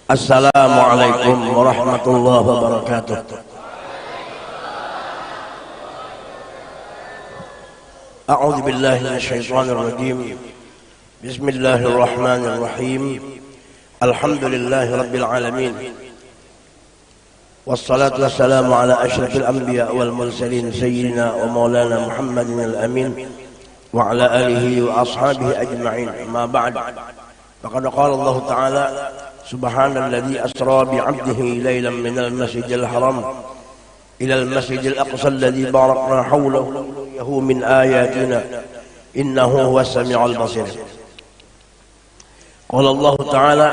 Assalamualaikum warahmatullahi wabarakatuh. A'udzu billahi minasyaitonir rajim. Bismillahirrahmanirrahim. Alhamdulillahi rabbil alamin. Wassalatu wassalamu ala asyrafil anbiya wal mursalin sayyidina wa maulana Muhammadin al-amin wa ala alihi wa ashabihi ajma'in. Ma ba'd. Faqad qala Allah Ta'ala Subhanalladzi asra bi'abdihi laylan minal masjidil haram ilal masjidil aqsa alladzi barakna hawlahu min ayatina innahu huwas sami'ul basir. Qala Allah Ta'ala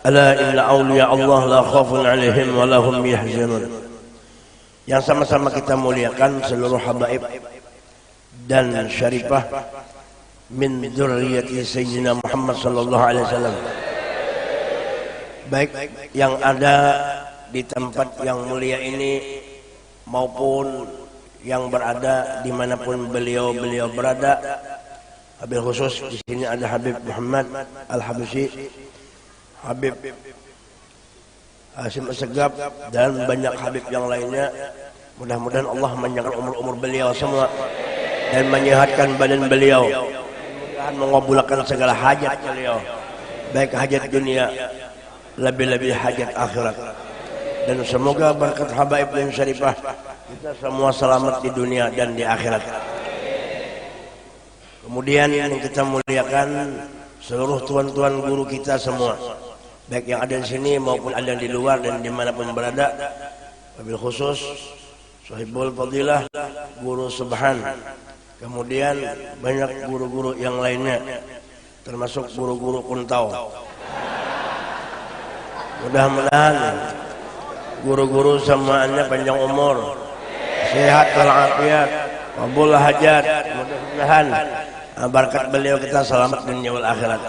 ala inna awliya Allah la khawfun 'alaihim wa la hum yahzanun. Yang sama-sama kita muliakan seluruh habaib dan syarifah min dzurriyyati sayyidina Muhammad sallallahu alaihi wasallam, baik yang ada di tempat yang mulia ini maupun yang berada dimanapun beliau berada. Habib khusus di sini ada Habib Muhammad Al-Habsyi, Habib Hasyim Assegaf, dan banyak Habib yang lainnya. Mudah-mudahan Allah menyangkan umur beliau semua dan menyehatkan badan beliau, mudah-mudahan mengabulkan segala hajat beliau, baik hajat dunia lebih-lebih hajat akhirat. Dan semoga berkat habaib dan syarifah kita semua selamat di dunia dan di akhirat. Kemudian yang kita muliakan seluruh tuan-tuan guru kita semua, baik yang ada di sini maupun ada di luar dan dimanapun berada. Wabil khusus Sohibul Fadilah Guru Subhan, kemudian banyak guru-guru yang lainnya termasuk guru-guru kuntau. Mudah-mudahan guru-guru semuanya panjang umur, sehat walafiat, qabul hajat. Mudah-mudahan berkat beliau kita selamat dunia wal akhirat.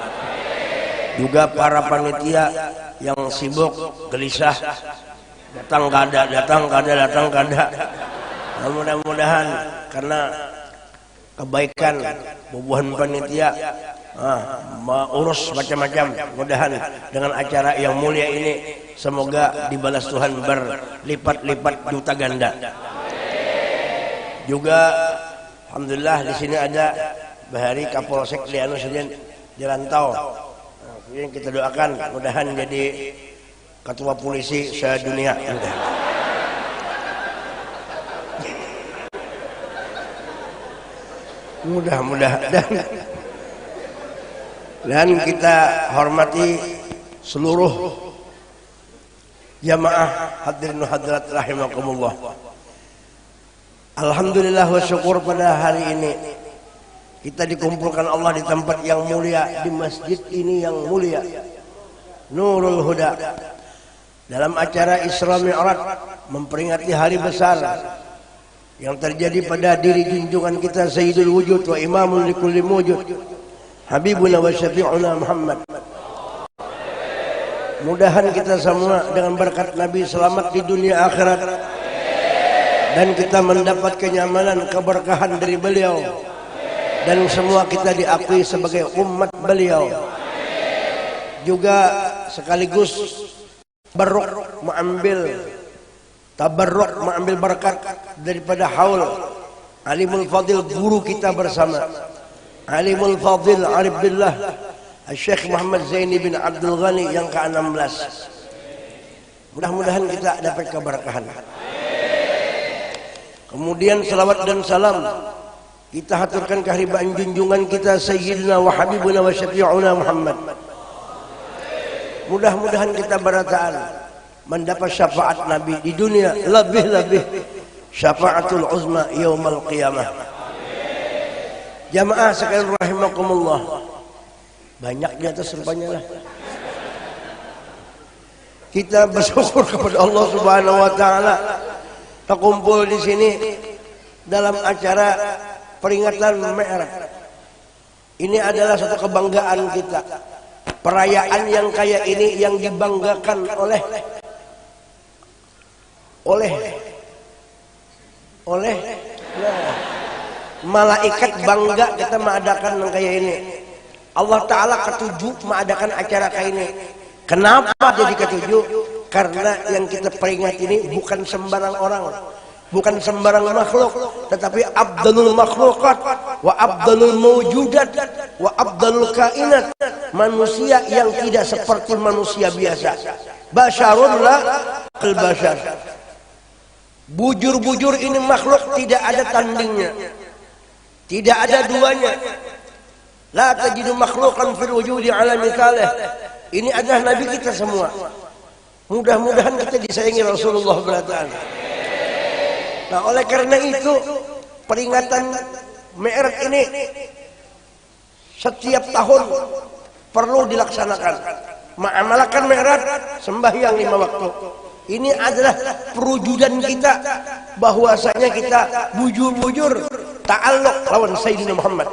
Juga para panitia yang sibuk gelisah, datang kada. Mudah-mudahan karena kebaikan bubuhan panitia urus macam-macam, mudahan dengan acara yang mulia ini semoga dibalas Tuhan berlipat-lipat juta ganda. Juga alhamdulillah di sini ada Bahari Kapolsek Liano Sudin Dirantau. Yang kita doakan mudahan jadi ketua polisi sedunia. Mudah-mudahan. Dan kita hormati seluruh jamaah hadirin hadirat rahimakumullah. Alhamdulillah wa syukur pada hari ini kita dikumpulkan Allah di tempat yang mulia, di masjid ini yang mulia, Nurul Huda, dalam acara Isra Mi'raj memperingati hari besar yang terjadi pada diri junjungan kita Sayyidul Wujud wa Imamul Likulli Mujud, Habibuna wa Syafi'una Muhammad. Mudahan kita semua dengan berkat Nabi selamat di dunia akhirat dan kita mendapat kenyamanan, keberkahan dari beliau, dan semua kita diakui sebagai umat beliau. Juga sekaligus tabarruk mengambil berkat daripada haul Alimul Fadil guru kita bersama, Alimul Fadil Arif Billah Syekh Muhammad Zaini bin Abdul Ghani yang ke-16. Mudah-mudahan kita dapat keberkahan. Kemudian salawat dan salam kita haturkan kehadiran junjungan kita Sayyidina wa Habibuna wa Syafi'una Muhammad. Mudah-mudahan kita berataan mendapat syafaat Nabi di dunia, lebih-lebih syafaatul uzma yaumal qiyamah. Jamaah sekalian rahimakumullah, banyak di atas rupanya lah. Kita bersyukur kepada Allah Subhanahu wa taala terkumpul di sini dalam acara peringatan Mi'raj. Ini adalah satu kebanggaan kita. Perayaan yang kayak ini yang dibanggakan oleh malaikat bangga kita mengadakan yang kayak ini. Allah Ta'ala ketujuh mengadakan acara kayak ini. Kenapa jadi ketujuh? Karena yang kita peringat ini bukan sembarang orang, bukan sembarang makhluk, tetapi abdalul makhlukat wa abdalul mawjudat wa abdalul kainat, manusia yang tidak seperti manusia biasa. Basyarun la kal basyar. Bujur-bujur ini makhluk tidak ada tandingnya, tidak ada duanya. La tajidu makhluqan fil wujudi ala mithalih. Ini adalah nabi kita semua. Mudah-mudahan kita disayangi Rasulullah SAW. Nah, oleh karena itu peringatan Mi'raj ini setiap tahun perlu dilaksanakan. Mengamalkan Mi'raj, sembahyang 5 waktu. Ini adalah perwujudan kita bahwasanya kita bujur-bujur ta'alluq lawan Sayyidina Muhammad.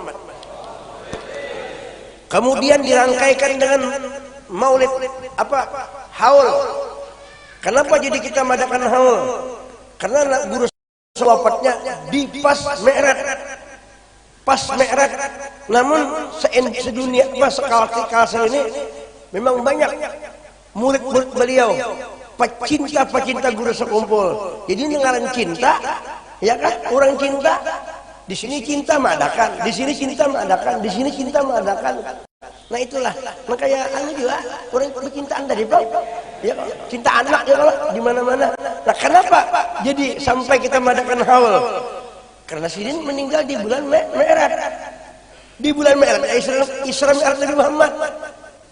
Kemudian dirangkaikan dengan maulid haul. Kenapa jadi kita madakan haul? Karena guru wafatnya di pas Mi'raj. Pas Mi'raj. Namun sedunia sekali ini memang banyak murid-murid beliau, pecinta guru sekumpul. Jadi ngaran cinta, ya kan? Orang cinta. Di sini cinta madakan, di sini cinta madakan, di sini cinta madakan. Nah itulah, makanya anu juga orang bercintaan dari bang, ya cinta anak ya kalau di mana-mana. Nah kenapa jadi sampai kita madakan haul? Karena Sidin meninggal di bulan Mi'raj, di bulan Mi'raj Isra Mi'raj Nabi Muhammad.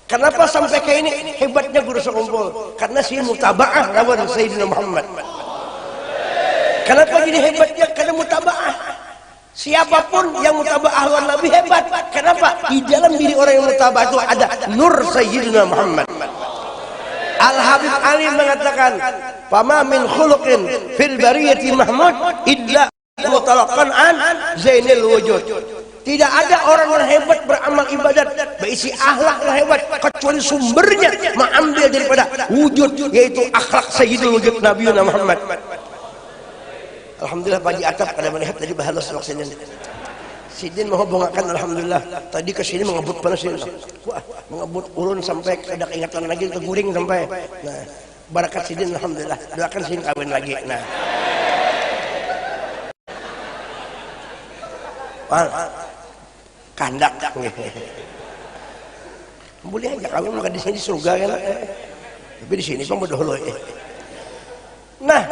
Kenapa sampai kayak ini hebatnya guru sekumpul? Karena Sidin mutaba'ah lawan Sayyidina Muhammad. Kenapa jadi hebatnya? Karena mutaba'ah. Siapapun yang mutaba'ah lawan Nabi hebat. Kenapa? Di dalam diri orang yang mutaba'ah itu ada nur Sayyidina Muhammad. Al-Habib Ali mengatakan, "Fama min khuluqin fil bariyati mahmud illa mutalaqan an zainil wujud." Tidak ada orang yang hebat beramal ibadat berisi akhlak yang hebat kecuali sumbernya mengambil daripada wujud, yaitu akhlak Sayyidul Wujud Nabi Muhammad. Alhamdulillah Pak Haji Atap kada melihat tadi bahalas maksudnya. Sidin mau bongakan alhamdulillah. Tadi ke sini mengebut panas ini. Wah, mengebut ulun sampai kada ingatan lagi ke guring sampai. Nah, barakat Sidin alhamdulillah. Doakan Sidin kawin lagi. Nah. Wah, kandak. Boleh aja kawin maka di sini surga kan. Tapi di sini pun bodoh loh. Nah,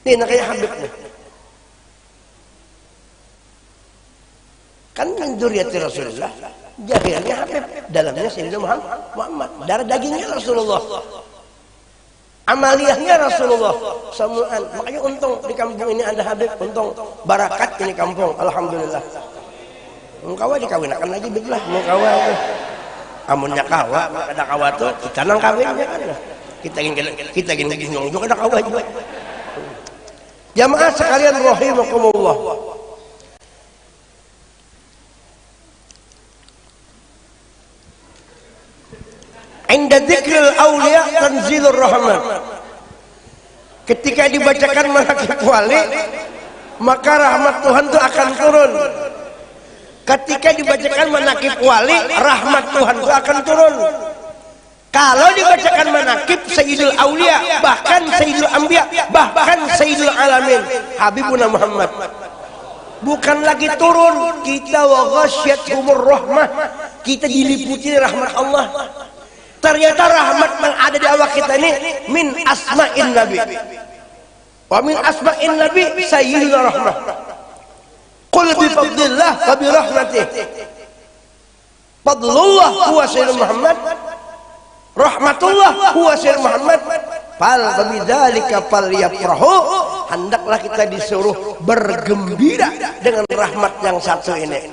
ini kayak Habib nih. Kan min dzurriyyati Rasulullah, jahilnya Habib, dalamnya Sayyidina Muhammad, darah dagingnya Rasulullah, amaliyahnya Rasulullah, semuaan. Makanya untung di kampung ini ada Habib, untung barakat ini kampung, alhamdulillah. Mengkawa dikawinakan lagi beglah, mengkawa amunnya kawa, ada kawa tuh kita nang kawinnya kan. Kita ingin bingung juga ada kawa juga. Jamaah sekalian rahimakumullah. Inda dzikril auliya tanzilur rahmat. Ketika dibacakan manaqib wali, maka rahmat Tuhan itu akan turun. Ketika dibacakan manaqib wali, rahmat Tuhan itu akan turun. Kalau dibacakan manaqib Sayyidul Auliya, bahkan Sayyidul Anbiya, bahkan Sayyidul Alamin, Habibuna Muhammad, bukan lagi turun, kita wa ghasyiyatuhumur rahmah, kita diliputi rahmat Allah. Ternyata rahmat yang ada di awak kita ini min asma'in nabi. Wa min asma'in nabi Sayyidul Rahmah. Qul bi fadlillah wa bi rahmatih. Fadlullah huwa Sayyidul Muhammad. Rahmatullah huwa Sayyidul Muhammad. Fal bidzalika falyafrahu. Hendaklah kita disuruh bergembira dengan rahmat yang satu ini.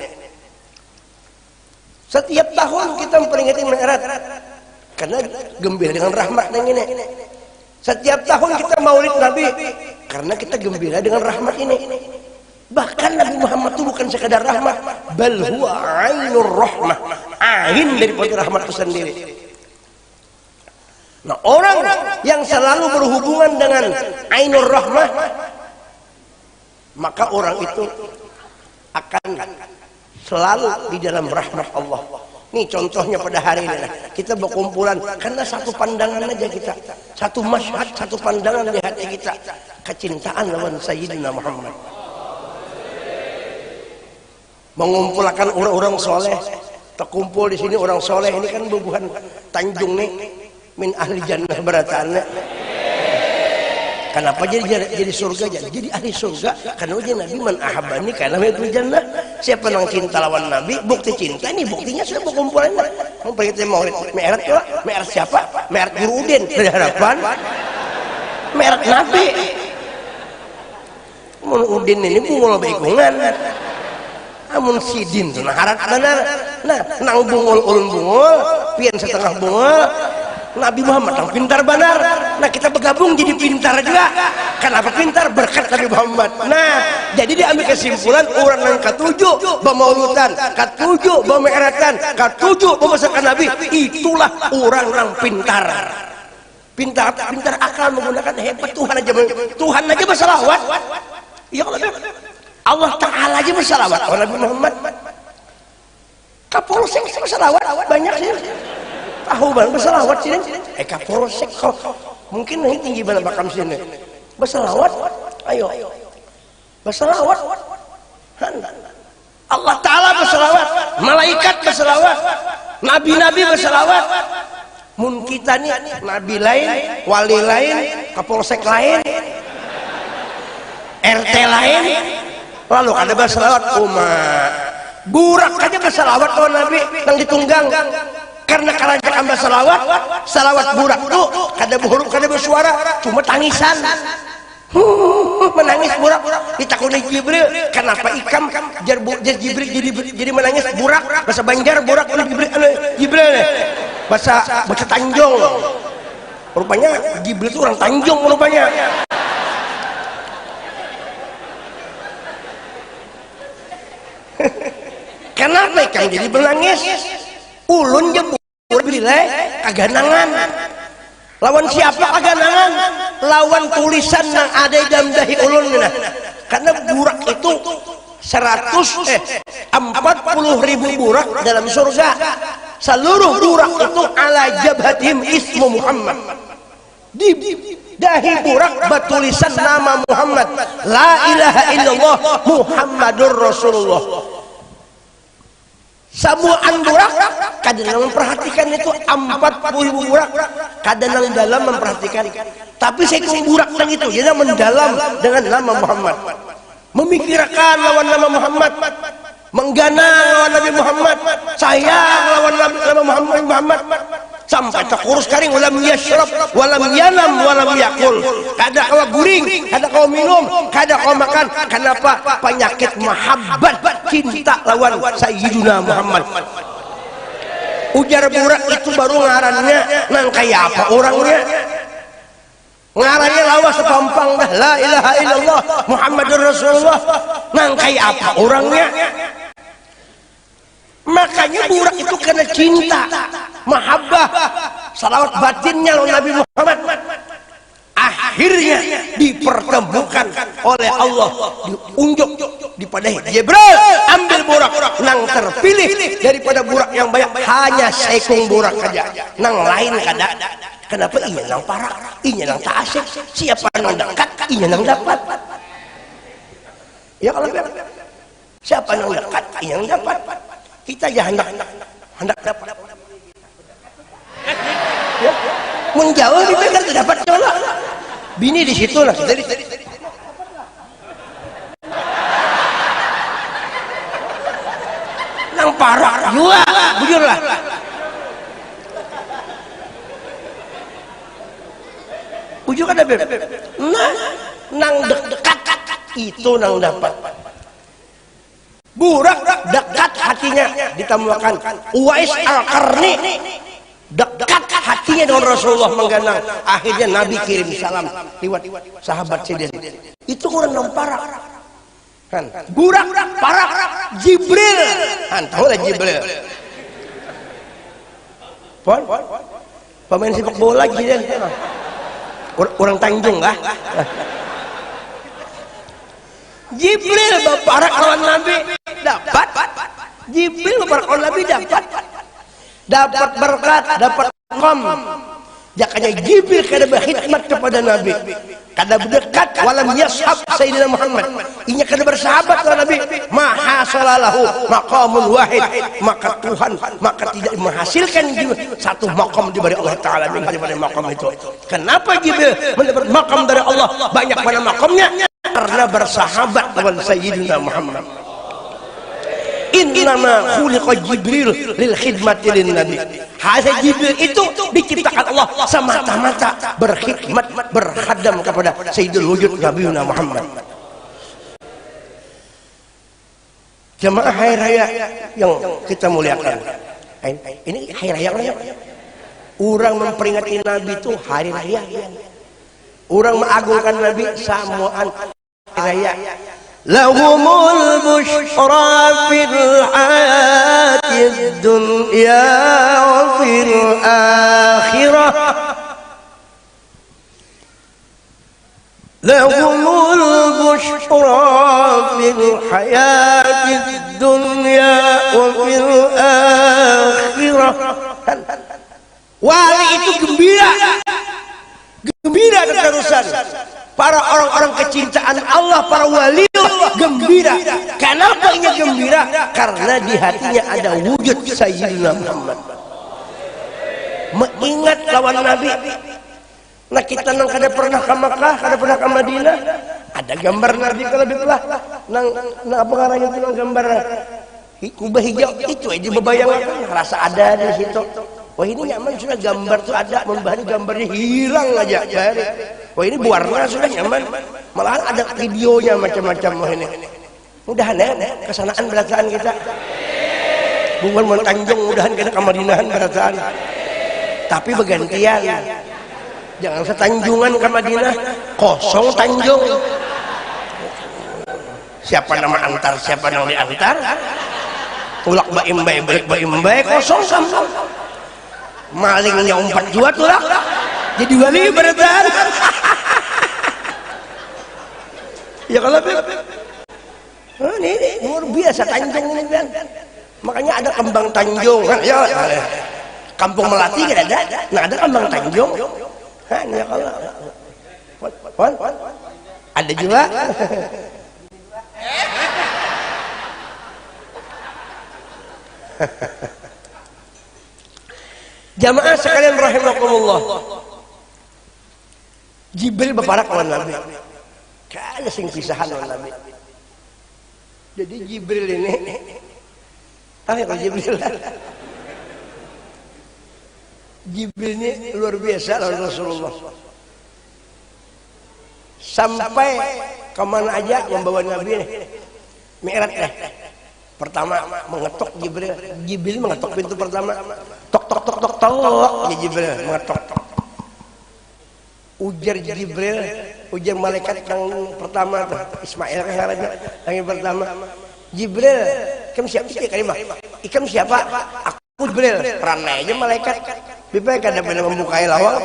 Setiap tahun kita memperingati Mi'raj karena gembira dengan rahmat yang ini. Setiap tahun kita maulid Nabi karena kita gembira dengan rahmat ini. Bahkan Nabi Muhammad itu bukan sekadar rahmat, bal huwa ainur rahmah, ain daripada rahmat itu sendiri. Nah, orang yang selalu berhubungan dengan ainur rahmah, maka orang itu akan selalu di dalam rahmat Allah. Nih contohnya pada hari ini, kita berkumpulan karena satu pandangan aja kita, satu masyhad, satu pandangan di hati kita, kecintaan lawan Sayyidina Muhammad. Mengumpulkan orang-orang soleh, terkumpul di sini orang soleh ini kan bubuhan Tanjung nih, min ahli jannah beratannya. Kenapa jadi surga aja? Jadi ahli surga karena ujian Nabi man ahabbani karena ahli jannah. Siapa yang cinta lawan Nabi, bukti cinta ini buktinya sudah berkumpulan. Mau pergi maulid Mi'raj ya? Mi'raj siapa? Mi'raj Guru Udin dari harapan. Mi'raj Nabi. Mun Udin ini bungul bekungan. Amun sidin tuh nah harap benar. Nah, nang bungul ulun bungul, pian setengah bungul. Nabi Muhammad yang pintar benar. Nah kita bergabung jadi pintar juga. Kenapa pintar? Berkat Nabi Muhammad. Nah jadi diambil kesimpulan orang yang ketujuh bermauludan, ketujuh bermi'ratan, ketujuh membesarkan Nabi, itulah orang pintar. Pintar akal menggunakan hebat. Tuhan aja bersalawat. Ya Allah Ta'ala aja bersalawat. Nabi Muhammad Kapolsek bersalawat banyak sih. Tahu bang bersalawat sini, Kapolsek kok mungkin ini tinggi banget makam sini. Bersalawat, ayo, bersalawat. Allah Taala bersalawat, malaikat bersalawat, nabi-nabi bersalawat. Mun kita nih nabi lain, wali lain, Kapolsek lain, RT lain, lalu ada bersalawat umat. Burak aja bersalawat kalau nabi yang ditunggang. Karena kerajaan salawat burak tuh kada berhuruf kada bersuara cuma tangisan menangis burak ditakuni Jibril kenapa ikam jar Jibril jadi menangis burak bahasa Banjar burak Jibril bahasa Tanjung rupanya Jibril itu orang Tanjung rupanya. Kenapa ikam jadi menangis ulun jebur bilai kaganangan lawan siapa kaganangan lawan tulisan yang ada dalam dahi ulun karena burak itu 40.000 burak dalam surga seluruh burak itu ala jabhatim ismu Muhammad di dahi burak bertulisan nama Muhammad la ilaha illallah Muhammadur Rasulullah. Samuan burak kadang memperhatikan itu 40.000 burak kadang dalam memperhatikan tapi sekung burak yang itu jadi mendalam dengan nama Muhammad memikirkan lawan nama Muhammad menggana lawan Nabi Muhammad sayang lawan nama Muhammad sampai terkurus karing walam yashrab walam yanam walam yakul kada kau guring kada kau minum kada kau makan kenapa penyakit mahabbat cinta lawan Sayyidina Muhammad. Ujar burak itu baru ngarannya nang kayak apa orangnya ngarannya lawas sepampang dah la ilaha illallah Muhammadur Rasulullah nang kayak apa orangnya. Makanya burak itu karena cinta mahabbah salawat batinnya lawan Nabi Muhammad akhirnya dipertemukan oleh Allah diunjuk daripada Jibril ambil burak nang terpilih daripada burak yang banyak hanya sekung burak saja nang lain kada. Kenapa iya nang parah iya nang tak asyik siapa nang dekat iya nang dapat ya kalau siapa nang dekat iya nang dapat. Kita aja hendak dapat ya menjauh dipegang dapat coba bini di situ lah dari nang parah juga bujur lah bujur kada beb nah nang dekat itu nang dapat burak dekat hatinya ditemukan Uwais Al-Qarni dekat hatinya dengan Rasulullah mengganang akhirnya Nabi kirim salam lewat sahabat sidin itu orang yang parah kan burak parah Jibril kan tahu lah Jibril pemain sepak bola gitu orang Tanjung lah Jibril berparak lawan Nabi dapat Jibril berparak lawan Nabi dapat dapat berkat, dapat maqam. Jakanya Jibril kada berkhidmat kepada Nabi, kada berdekat walam yashab Sayyidina Muhammad, inya kada bersahabat dengan Nabi, ma hasalalahu maqamun wahid, maka Tuhan maka tidak menghasilkan satu maqam dari Allah Ta'ala daripada maqam itu. Kenapa Jibril mendapat maqam dari Allah banyak mana maqamnya? Karena bersahabat dengan Sayyidina Muhammad. Innama khuliqa Jibril lil khidmati lin Nabi. Hanya Jibril itu diciptakan Allah semata-mata berkhidmat, berkhadam kepada Sayyidul Wujud Nabi Muhammad. Jamaah hari raya yang kita muliakan. Ini hari raya apa? Orang memperingati Nabi itu hari raya. Orang mengagungkan Nabi samuan hari raya. Lahumul bushra fil hayatid dunya wa fil akhirah. Lahumul bushra fil hayatid dunya wa fil akhirah. Wali itu gembira, gembira keterusan. Para orang-orang kecintaan Allah, para wali gembira. Kenapa ini gembira? Karena di hatinya ada wujud Sayyidina Muhammad. Mengingat lawan Nabi. Nah kita nang kada pernah ke Makkah, kada pernah ke Madinah, ada gambar Nabi kalau betulah. Nang apa ngarannya itu gambar kubah hijau itu aja bebayangkan rasa ada di situ. Wah ini nyaman sudah gambar tuh ada, membahas gambarnya hilang aja dari. Wah ini warna sudah nyaman, malahan ada videonya macam-macam. Wah ini mudahan ya kesanaan berataan kita. Bukan Tanjung, mudahan kita ke Madinahan berataan. Tapi bergantian, jangan setanjungan ke Madinah, kosong Tanjung. Siapa nama antar, siapa yang diantar? Tulak baimbai, balik baimbai, kosong sambung. Malingnya 4 juta tulak jadi wali berataan. Ya kalau ini luar biasa Tanjung ini kan. Makanya ada kembang Tanjung kan ya. Kampung Melati kan ada. Nah ada kembang Tanjung kan ya kalau ada juga. Jamaah sekalian rahimakumullah, Jibril beparak lawan Nabi, kada sing pisahan lawan Nabi. Jadi Jibril ini kalau Jibril ini luar biasa lawan Rasulullah. Sampai kemana aja membawa Nabi ini Mi'raj pertama mengetok Jibril mengetok pintu pertama, tok tok tok tok tok, Jibril mengetok. Ujar Jibril, ujar malaikat yang pertama tuh Ismail kan ngarannya, yang pertama Jibril, kamu siapa sih kalimah? Ikam siapa? Aku Jibril. Ranai aja malaikat. Bipa kada pernah membukai lawang.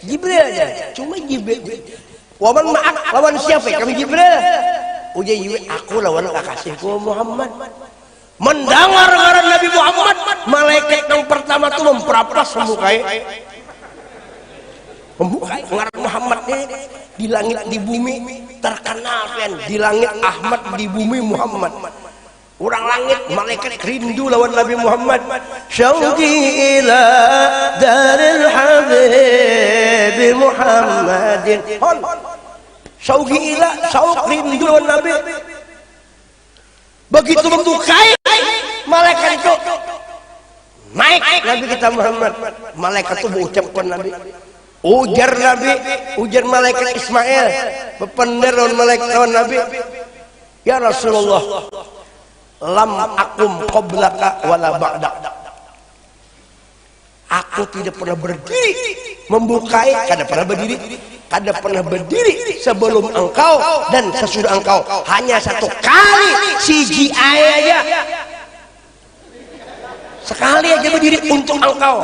Jibril aja, cuma Jibril. Waman maaf lawan siapa? Kami Jibril. Ujar Jibril, aku lawan kekasihku Muhammad. Mendengar ngaran Nabi Muhammad, malaikat yang pertama tuh memperapas membukai ngaran Muhammad ini di langit di bumi terkenal kan, di langit Ahmad, di bumi Muhammad. Orang langit malaikat rindu lawan Nabi Muhammad. Syauqi ila daril habib Muhammadin. Syauqi ila, syauq rindu lawan Nabi. Begitu membukai malaikat itu naik Nabi kita Muhammad. Malaikat itu mengucapkan Nabi. Ujar Nabi, ujar malaikat Ismail, bepender lawan malaikat lawan Nabi. Ya Rasulullah, lam akum qablaka wala ba'dak. Aku tidak pernah berdiri membukai, kada pernah berdiri, kada pernah berdiri sebelum engkau dan sesudah engkau. Hanya satu kali CGI aja, sekali aja berdiri untuk engkau.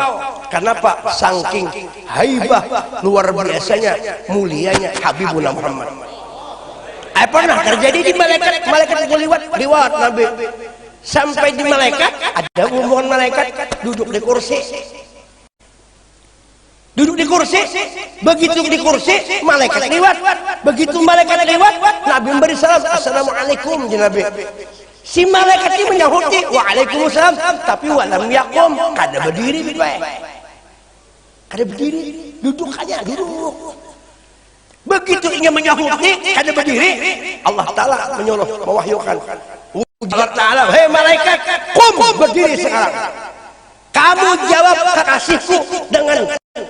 Kenapa? Saking haibah luar biasanya, mulianya Habibuna Muhammad. Pernah terjadi di malaikat itu liwat Nabi Sampai di malaikat, ada rombongan malaikat duduk di kursi. Duduk di kursi, begitu di kursi, malaikat lewat. Begitu malaikat lewat, Nabi memberi salam, assalamualaikum ya Nabi. Si malaikat ini menyahuti, waalaikumsalam, tapi walam yakum, kada berdiri, kada berdiri, duduk aja, duduk. Begitu ingin menyahuti, kada berdiri, Allah Ta'ala menyuruh, mewahyukan. Allah Ta'ala, hei malaikat, kum, berdiri sekarang. Kamu jawab kekasihku dengan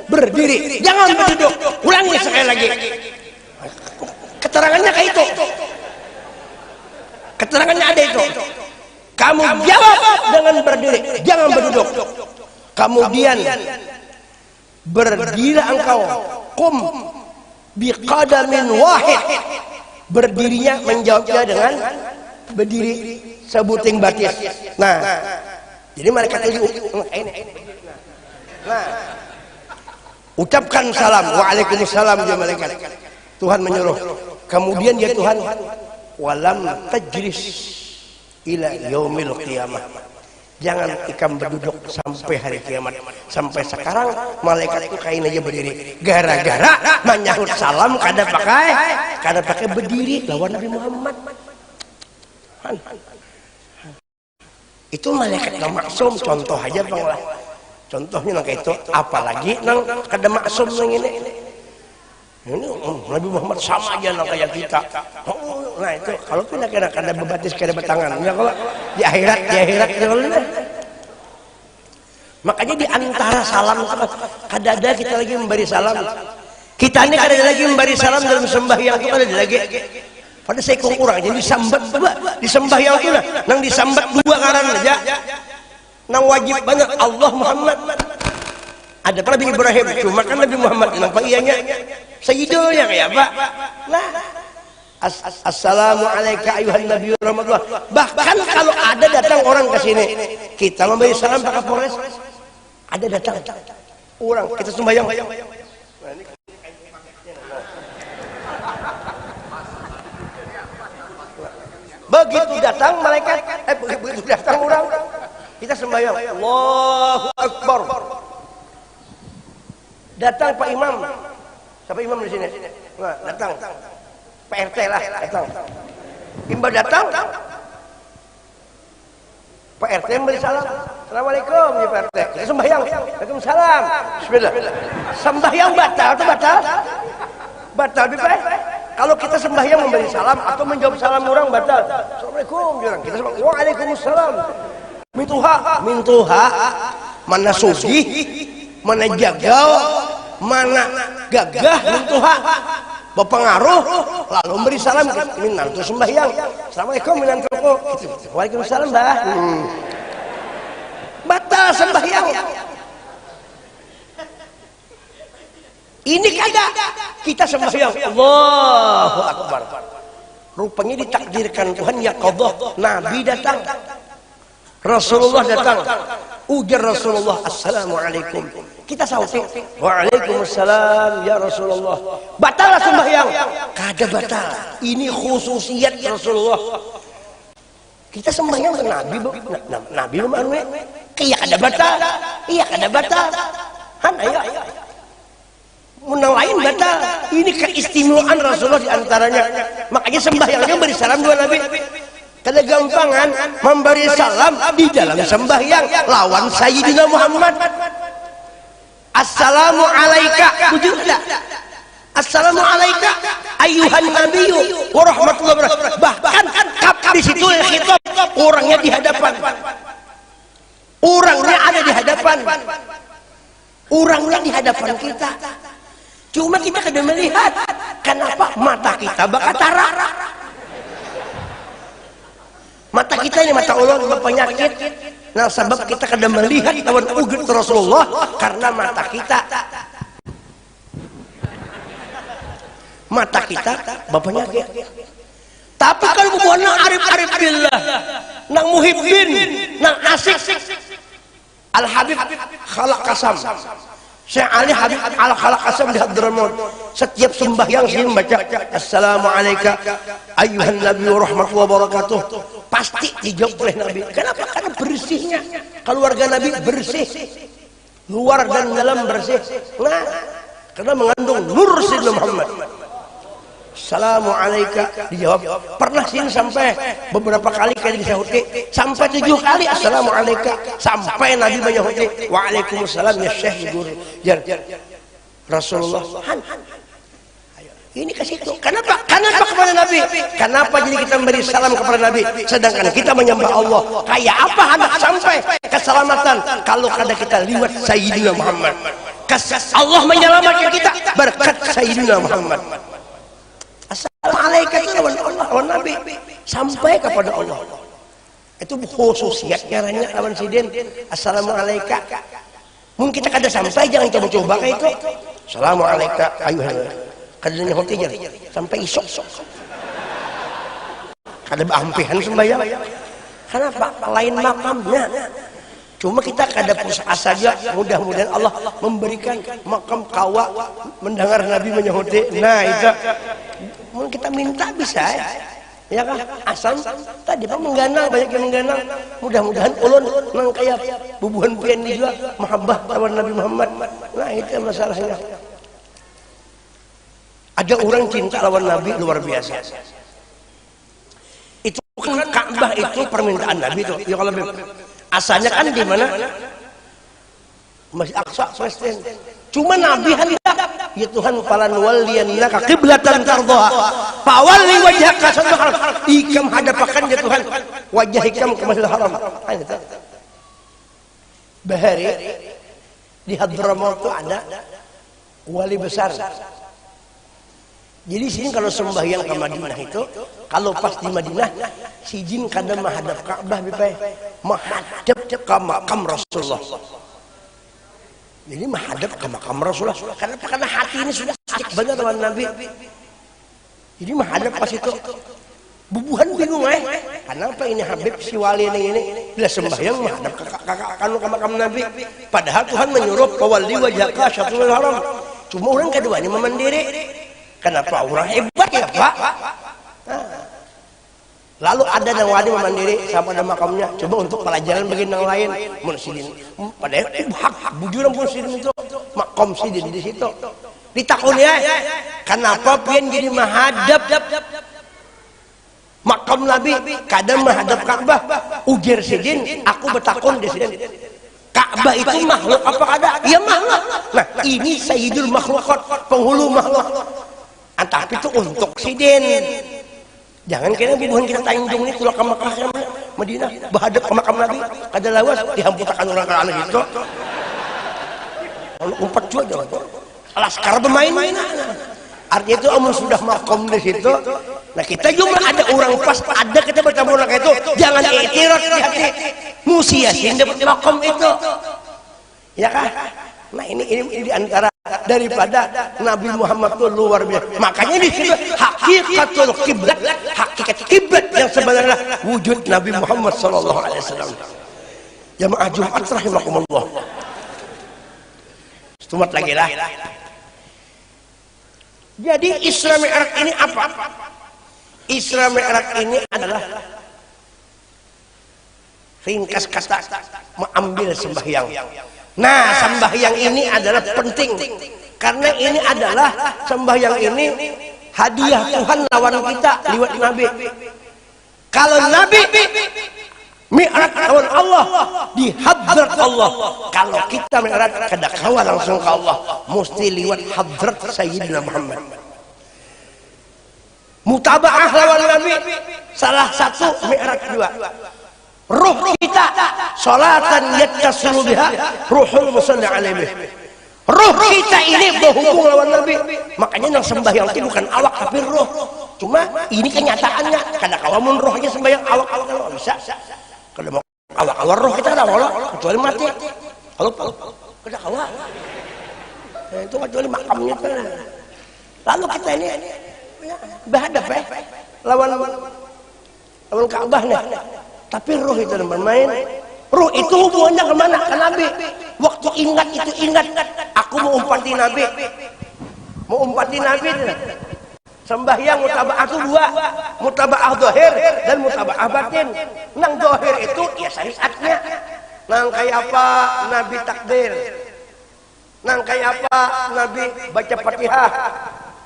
berdiri, jangan berduduk. Ulangi sekali lagi. Keterangannya kayak itu. Keterangannya ada itu. Kamu jawab dengan berdiri, jangan berduduk. Kemudian berdiri engkau, kum biqadamin wahid. Berdirinya menjawabnya dengan berdiri sebuting batis. Nah, jadi malaikat itu ucapkan salam, waalaikumsalam ya malaikat. Tuhan menyuruh. Kemudian ya Tuhan, walam tajlis ila yaumil qiyamah. Jangan ikam berduduk sampai hari kiamat. Sampai sekarang malaikat itu kain aja berdiri. Gara-gara menyahut salam kada pakai berdiri lawan Nabi Muhammad. Itu malaikat yang maksum, contoh aja bang lah. Contohnya nang itu, apalagi nang kada maksum nang ini. Nabi Muhammad sama aja nang kayak kita. Nah itu kalau pindah kada bebatis kada betangan. Ya kalau di akhirat makanya di antara salam kada ada kita lagi memberi salam. Kita ini kada lagi memberi salam dalam sembahyang itu kada lagi. Pada sekong orang jadi disambat dua di sembahyang itu nang disambat dua karan aja. Nang wajib banyak Allah Muhammad. Ada pula Nabi Ibrahim, cuma kan Nabi Muhammad nang ianya sayyidulnya kayak apa? Nah, assalamualaikum ayuhan nabi rahmatullah. Bahkan kalau ada datang orang ke sini, kita memberi salam pakai polres. Ada datang orang, kita sembahyang. Begitu datang malaikat, begitu datang orang, kita sembahyang. Allahu Akbar. Datang Pak Imam. Siapa imam di sini? Nah, datang. Pak RT lah, datang. Imam datang. Pak RT memberi salam. Assalamualaikum ya Pak RT. Kita sembahyang. Waalaikumsalam. Bismillah. Sembahyang batal atau batal? Batal baik. Kalau kita sembahyang memberi salam atau menjawab salam orang batal. Assalamualaikum orang. Kita sembahyang. Waalaikumsalam. Mintuha. Mana sugih, mana jagal, mana gagah, mintuha. Berpengaruh lalu memberi salam minantu sembahyang. Assalamualaikum minantu. Waalaikumsalam bah. Batal sembahyang. Ini kagak kita sembahyang Allahu Akbar. Rupanya ditakdirkan Tuhan ya qadha. Nabi datang, Rasulullah datang. Ujar Rasulullah assalamualaikum. Kita sauti waalaikumsalam ya Rasulullah. Batal sembahyang? Kagak batal. Ini khususiat Rasulullah. Kita sembahyang ke Nabi mana? Iya kada batal. Iya kada batal. Han ayo. Menang lain batal. Ini keistimewaan Rasulullah di antaranya. Makanya sembahyangnya beri salam dua Nabi. Kada gampangan memberi salam di dalam sembahyang lawan Sayyidina Muhammad. Assalamu alaika. Tujuhlah. Assalamu alaika ayuhan nabiyyu wa rahmatullahi wa barakatuh. Bahkan kap di situ khitab orangnya di hadapan. Orangnya ada di hadapan. Orangnya di hadapan kita. Cuma kita kada melihat. Kenapa mata kita bakatara? Mata kita ini mata Allah berpenyakit. Nah sebab kita kada melihat lawan ugut Rasulullah karena mata kita berpenyakit. Tapi kalau bukan nang arif billah, nang muhibbin, nang asik, Al Habib Khalaq Qasam. Syekh Ali Habib Al Khalaq Qasam di Hadramaut. Setiap sembahyang sering baca Assalamualaikum ayuhan nabi wa rahmatullahi wa barakatuh. pasti dijawab oleh Nabi. Kenapa? Karena bersihnya keluarga Nabi bersih, luar dan dalam bersih. Nah, karena mengandung nur Sayyidina Muhammad. Assalamualaikum dijawab. Pernah sini sampai beberapa kali kali disahuti, sampai 7 kali assalamualaikum, sampai Nabi menyahuti waalaikumsalam ya Syekh Guru Rasulullah. Ini ke situ. Kenapa? Kenapa kepada Nabi? Kenapa jadi kita memberi salam kepada Nabi sedangkan kita menyembah Allah? Kayak apa hendak sampai keselamatan kalau kada kita liwat Sayyidina Muhammad? Allah menyelamatkan kita berkat Sayyidina Muhammad. Assalamualaikum lawan Nabi sampai kepada Allah. Itu khususiyatnya ranya lawan sidin. Assalamualaikum. Mungkin kita kada sampai, jangan coba-coba kayak itu. Assalamualaikum ayuhan. Kadanya hotinya sampai isok. Kada beampihan sembahyang. Kenapa? Lain makamnya. Cuma kita kada puasa saja. Mudah-mudahan Allah memberikan makam kawa mendengar Nabi menyahuti. Nah itu mungkin kita minta bisa ya kan? Asal tadi Pak mengganang, banyak yang mengganang. Mudah-mudahan ulun nang kaya bubuhan pian juga mahabbah lawan Nabi Muhammad. Nah itu masalahnya. Ada orang cinta lawan Nabi luar biasa. Itu kan Ka'bah itu permintaan Nabi itu. Ya kalau asalnya kan di mana? Masjid Aqsa, Palestina. Cuma Nabi hendak, ya Tuhan, falan waliyannaka qiblatan tardhaha. Fawalli wajhaka shatral haram. Ikam hadapakan ya Tuhan wajah ikam ke Masjidil Haram. Bahari di Hadramaut itu ada wali besar. Jadi sini kalau sembahyang ke Madinah itu, kalau pas di Madinah, si jin kadang menghadap Ka'bah, menghadap ke makam Rasulullah. Jadi menghadap ke makam Rasulullah. Karena hati ini sudah sakit banget lawan Nabi. Jadi menghadap pas itu. Bubuhan bingung kenapa ini Habib si wali ini bila sembahyang menghadap ke makam Nabi. Padahal Tuhan menyuruh fawalli wajhaka syatrul haram. Cuma orang keduanya memandiri. Kenapa orang hebat ya Pak? Lalu ada yang wadi memandiri sampai ada makamnya. Coba untuk pelajaran bagi yang lain. Munsidin. Padahal hak bujuran munsidin itu makam sidin di situ. Ditakun ya. Kenapa pian jadi menghadap makam Nabi? Kadang menghadap Ka'bah. Ujar sidin, aku bertakun di sidin. Ka'bah itu makhluk apa ada? Ya makhluk. Nah ini sayyidul makhlukat, penghulu makhluk. Tapi itu untuk sidin. Jangan kira bukan kita tanjung ini tulah ke makam Madinah, berhadap ke makam Nabi, kada lawas dihamputakan orang ke anak itu. Kalau umpat juga jangan. Laskar bermain-mainan. Artinya itu amun sudah makam di situ. Nah kita juga ada orang pas ada kita bertemu orang itu, jangan iktiraf di hati. Musiasin dapat makam itu. Ya kan? Nah ini di antara daripada Nabi Muhammad itu luar biasa. Makanya di sini hakikatul kiblat, hakikat kiblat yang sebenarnya wujud Nabi Muhammad sallallahu alaihi wasallam. Jamaah Jumat rahimakumullah. Tumat lagi lah. Jadi Isra Mi'raj ini apa? Isra Mi'raj ini adalah ringkas kata mengambil sembahyang. Nah, sembahyang ini adalah penting karena ini adalah sembahyang ini hadiah Tuhan lawan kita lewat Nabi. Kalau Nabi Mi'raj lawan Allah di hadrat Allah, kalau kita Mi'raj kada kawa langsung ke Allah, mesti lewat hadrat Sayyidina Muhammad. Mutabaah lawan Nabi salah satu Mi'raj juga. Ruh kita salatan yattasilu biha ruhul musalli alaihi. Ruh kita ini berhubung lawan Nabi. Makanya yang sembahyang itu bukan awak tapi ruh. Cuma ini kenyataannya. Kada kawamun roh aja sembahyang awak-awak kalau bisa. Kada mau awak-awak roh kita kada mau kecuali mati. Kalau kada kawa. Itu kecuali makamnya kan. Lalu kita ini berhadap lawan Ka'bah nih. Tapi roh itu bermain. Roh itu hubungannya kemana? Ke Nabi. Waktu ingat itu ingat. Aku mau umpati Nabi. Mau umpati Nabi. Sembahyang mutaba'ah itu dua, mutaba'ah zahir dan mutaba'ah batin. Nang zahir itu ya syariatnya. Nang kayak apa Nabi takbir, nang kayak apa Nabi baca Fatihah,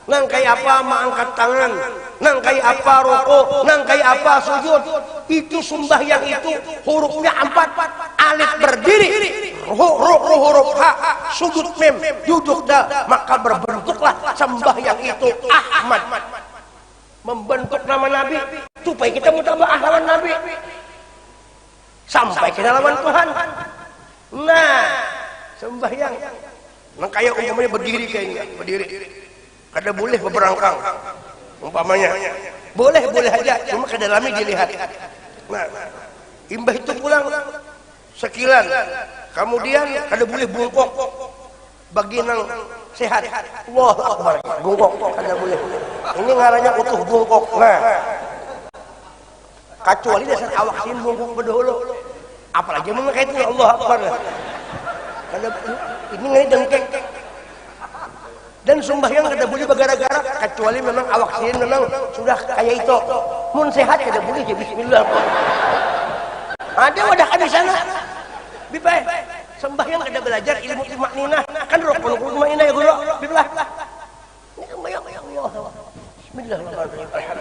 nang kayak apa mengangkat tangan, nang kayak apa rukuk, nang kayak apa sujud. Itu sembahyang itu hurufnya 4, alif berdiri, huruf ha, sujud mim, duduk dah, maka berbentuklah sembahyang itu Ahmad, membentuk nama Nabi supaya kita mutaba'ah lawan Nabi sampai ke halaman Tuhan. Nah, sembahyang nang kayak umpamanya berdiri kayaknya, berdiri kada boleh berberangkang umpamanya, boleh aja, cuma ke dalamnya dilihat. Nah, imbah itu pulang sekilan, kemudian kada boleh bungkuk bagi nang sehat. Allahu Akbar, bungkuk kada boleh. Ini ngarannya utuh bungkuk. Nah, kecuali dasar awak sin bungkuk berdahulu, apalagi mun kayak itu Allahu Akbar. Kada ini ngai dengkek. Dan sembahyang kada boleh bagara-gara kecuali memang awak sin memang sudah kayak itu. Mun sehat kada boleh ya bismillah. Ada wadah di sana. Bipai sembahyang kada belajar ilmu tumakninah. Kan rukun tumakninah ya guru. Bilah. Sembahyang ya Allah. Bismillahirrahmanirrahim.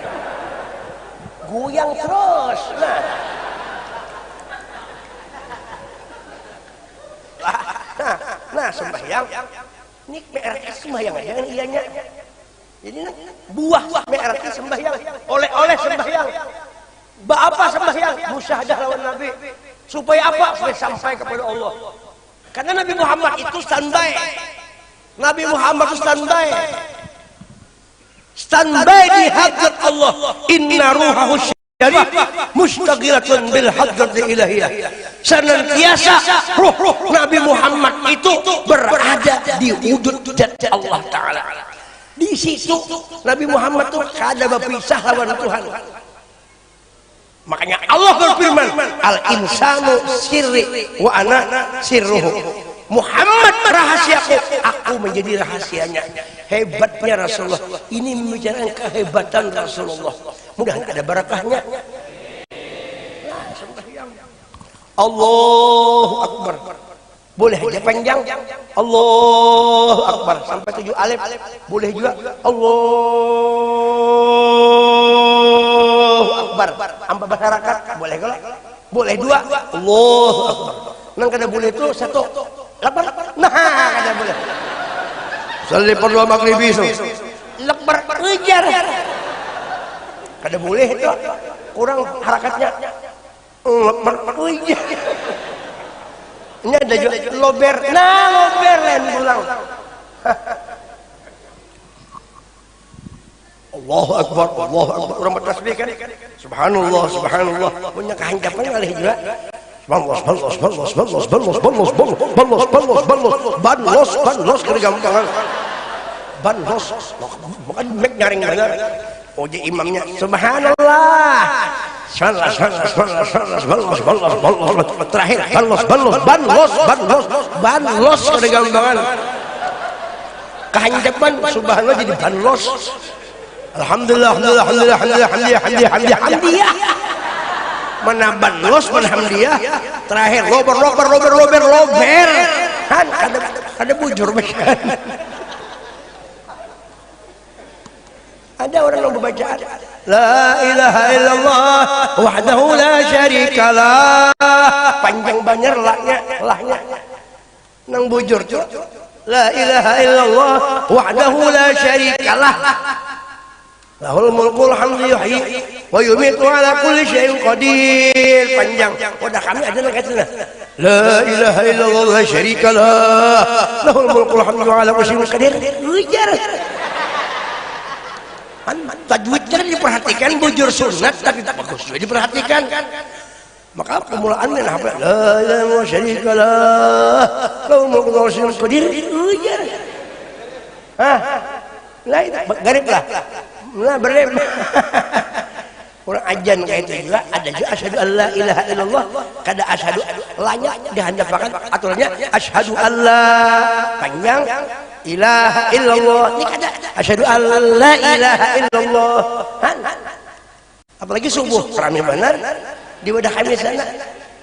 Goyang terus. Nah sembahyang ini mereka sembahyang aja kan ianya. Jadi buah mereka sembahyang, oleh sembahyang. Apa sembahyang? Musyahadah lawan Nabi. Supaya apa? Supaya sampai kepada Allah. Karena Nabi Muhammad itu standby. Nabi Muhammad itu standby. Standby di hadrat Allah. Inna ruhahu syarif mustaghilatun bil hadrati ilahiyah. Senantiasa ruh Nabi Muhammad itu berada di wujud zat Allah Ta'ala. Di situ Nabi Muhammad itu kada berpisah lawan Tuhan. Makanya Allah berfirman, al-insanu sirri wa ana sirruhu. Muhammad rahasiaku, aku menjadi rahasianya. Hebatnya Rasulullah. Ini membicarakan kehebatan Rasulullah. Mudah-mudahan ada barakahnya. Allahu Akbar. Boleh aja panjang. Allahu Akbar sampai 7 alif. Boleh juga Allahu Akbar. Ampa masyarakat boleh kalau? Boleh 2. Allahu Akbar. Nang kada boleh itu 1. Lakbar. Nah, kada boleh. Salli perlu maghribi so. Lakbar ngejar. Kada boleh itu. Kurang harakatnya. Lakbar ngejar. Ini ada juga lober. Nah, lober lain pulang. Allahu Akbar, Allahu Akbar. Orang bertasbih kan? Subhanallah, subhanallah. Punya kehancapan kali juga. Banlos kena gampangan. Banlos. Bukan mek nyaring benar. Oh, jadi imamnya subhanallah. Terakhir banlos kena gampangan. Kehancapan subhanallah jadi banlos. Alhamdulillah. Mana banlos, mana hamdiah. Terakhir lober. Kan ada bujur bacaan. Ada orang yang berbacaan la ilaha illallah wahdahu la syarikalah. Panjang banyak lahnya. Nang bujur tuh la ilaha illallah wahdahu la syarikalah. Lahul mulkul hamdu yuhyi wa yumitu ala kulli syai'in qadir. Panjang. Udah kami ada nang katuna. La ilaha illallah la syarikalah. Lahul mulkul hamdu ala kulli syai'in qadir. Ujar. Tajwidnya diperhatikan, bujur sunat tapi bagus juga diperhatikan. Maka permulaannya apa? La ilaha illallah syarikalah. Lahul mulkul hamdu ala kulli syai'in qadir. Ujar. Lah itu garip lah. Nah berlem. Orang ajan kayak itu juga ada juga asyhadu alla ilaha illallah, kada asyhadu lanya dihandapakan aturannya asyhadu alla panjang ilaha illallah. Ini kada Asyhadu an la ilaha illallah. Apalagi subuh rame benar di wadah kami sana.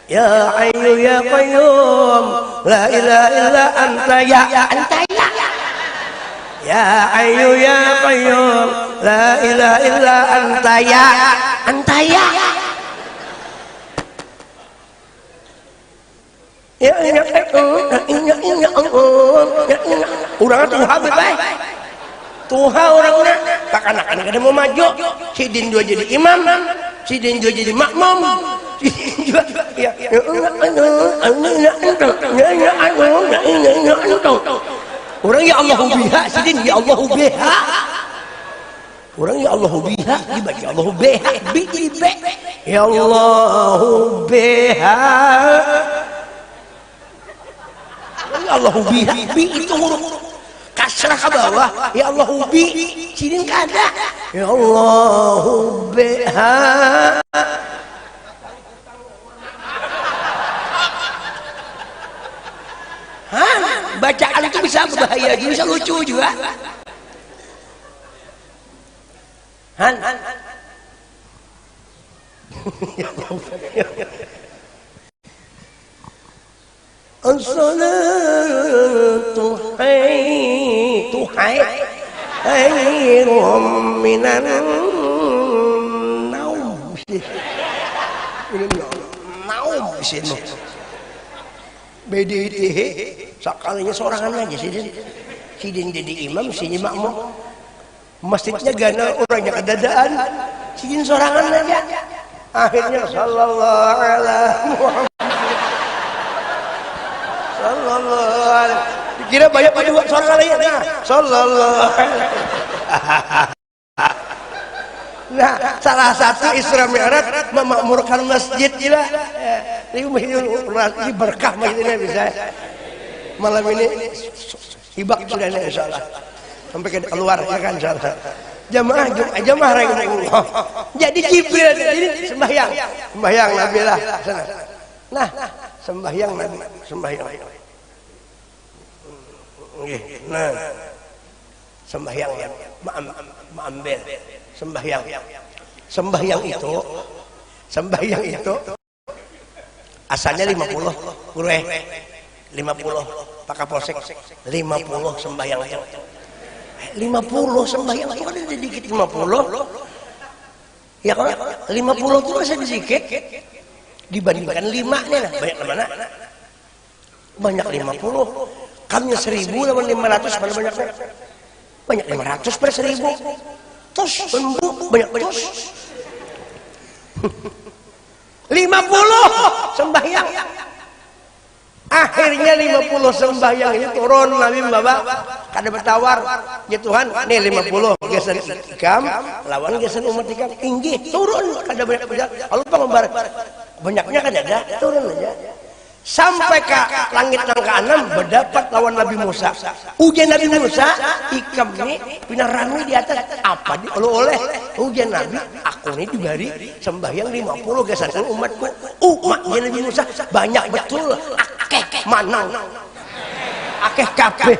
Ya Hayyu ya Qayyum la ilaha illa anta ya anta ya. Ya Hayyu ya Qayyum la ilaha illa anta ya anta ya. Ya urang tuh habis baik. Tuha orangnya kakanak-kanak kada mau maju. Si Din juga jadi imam, si Din juga jadi makmum. Si Din juga ya orang ya Allahu biha, si Din ya Allahu biha. Orang ya Allahu biha, dibaca Allahu biha, bi jadi be. Ya Allahu biha. Ya Allahu biha, bi itu huruf kasrah ke bawah. Ya Allahu bi, sidin kada. Ya Allahu biha. Hah? Bacaan itu bisa berbahaya, bisa lucu juga. Han. As-salatu khairum minan naum. Naum sini. BDIT sekalinya sorangan aja si Din jadi imam, si makmum. Masjidnya gana orangnya kedadaan, si Din sorangan aja. Akhirnya sallallahu alaihi Muhammad. Sallallahu alaihi. Dikira banyak berdua sorangan aja. Nah, sallallahu alaihi. Nah, salah satu Isra Mi'raj memakmurkan masjid gila. Ini berkah masjidnya bisa. Malam ini hibak sudah insyaallah. Sampai ke keluar ya kan insyaallah. Jamaah rahimahullah. Jadi Jibril ini sembahyang Nabi lah. Nah, sembahyang Nabi, sembahyang. Nggih. Nah. Sembahyang ya, ma'ambil. Sembahyang itu asalnya 50 kureh 50 Pak Kapolsek 50 sembahyang itu 50 sembahyang itu kan sedikit 50 ya kan 50 itu masih sedikit dibandingkan 5 nih lah banyak 50 kami 1000 lawan 500 pada banyak 500 per 1000 tos banyak tos 50 sembahyang akhirnya 50 sembahyang ini turun Nabi Bapak kada bertawar ya Tuhan nih 50 geser ikam lawan geser umat ikam inggih turun kada banyak Allah penggembar banyaknya kada ada turun aja sampai ke langit yang ke-6 berdapat lawan Nabi Musa. Ujian Nabi Musa ikam ini pindah rami di atas apa oleh ujian Nabi aku ini diberi sembahyang 50 geser umatku umatnya Nabi Musa banyak betul akeh manang akeh kabeh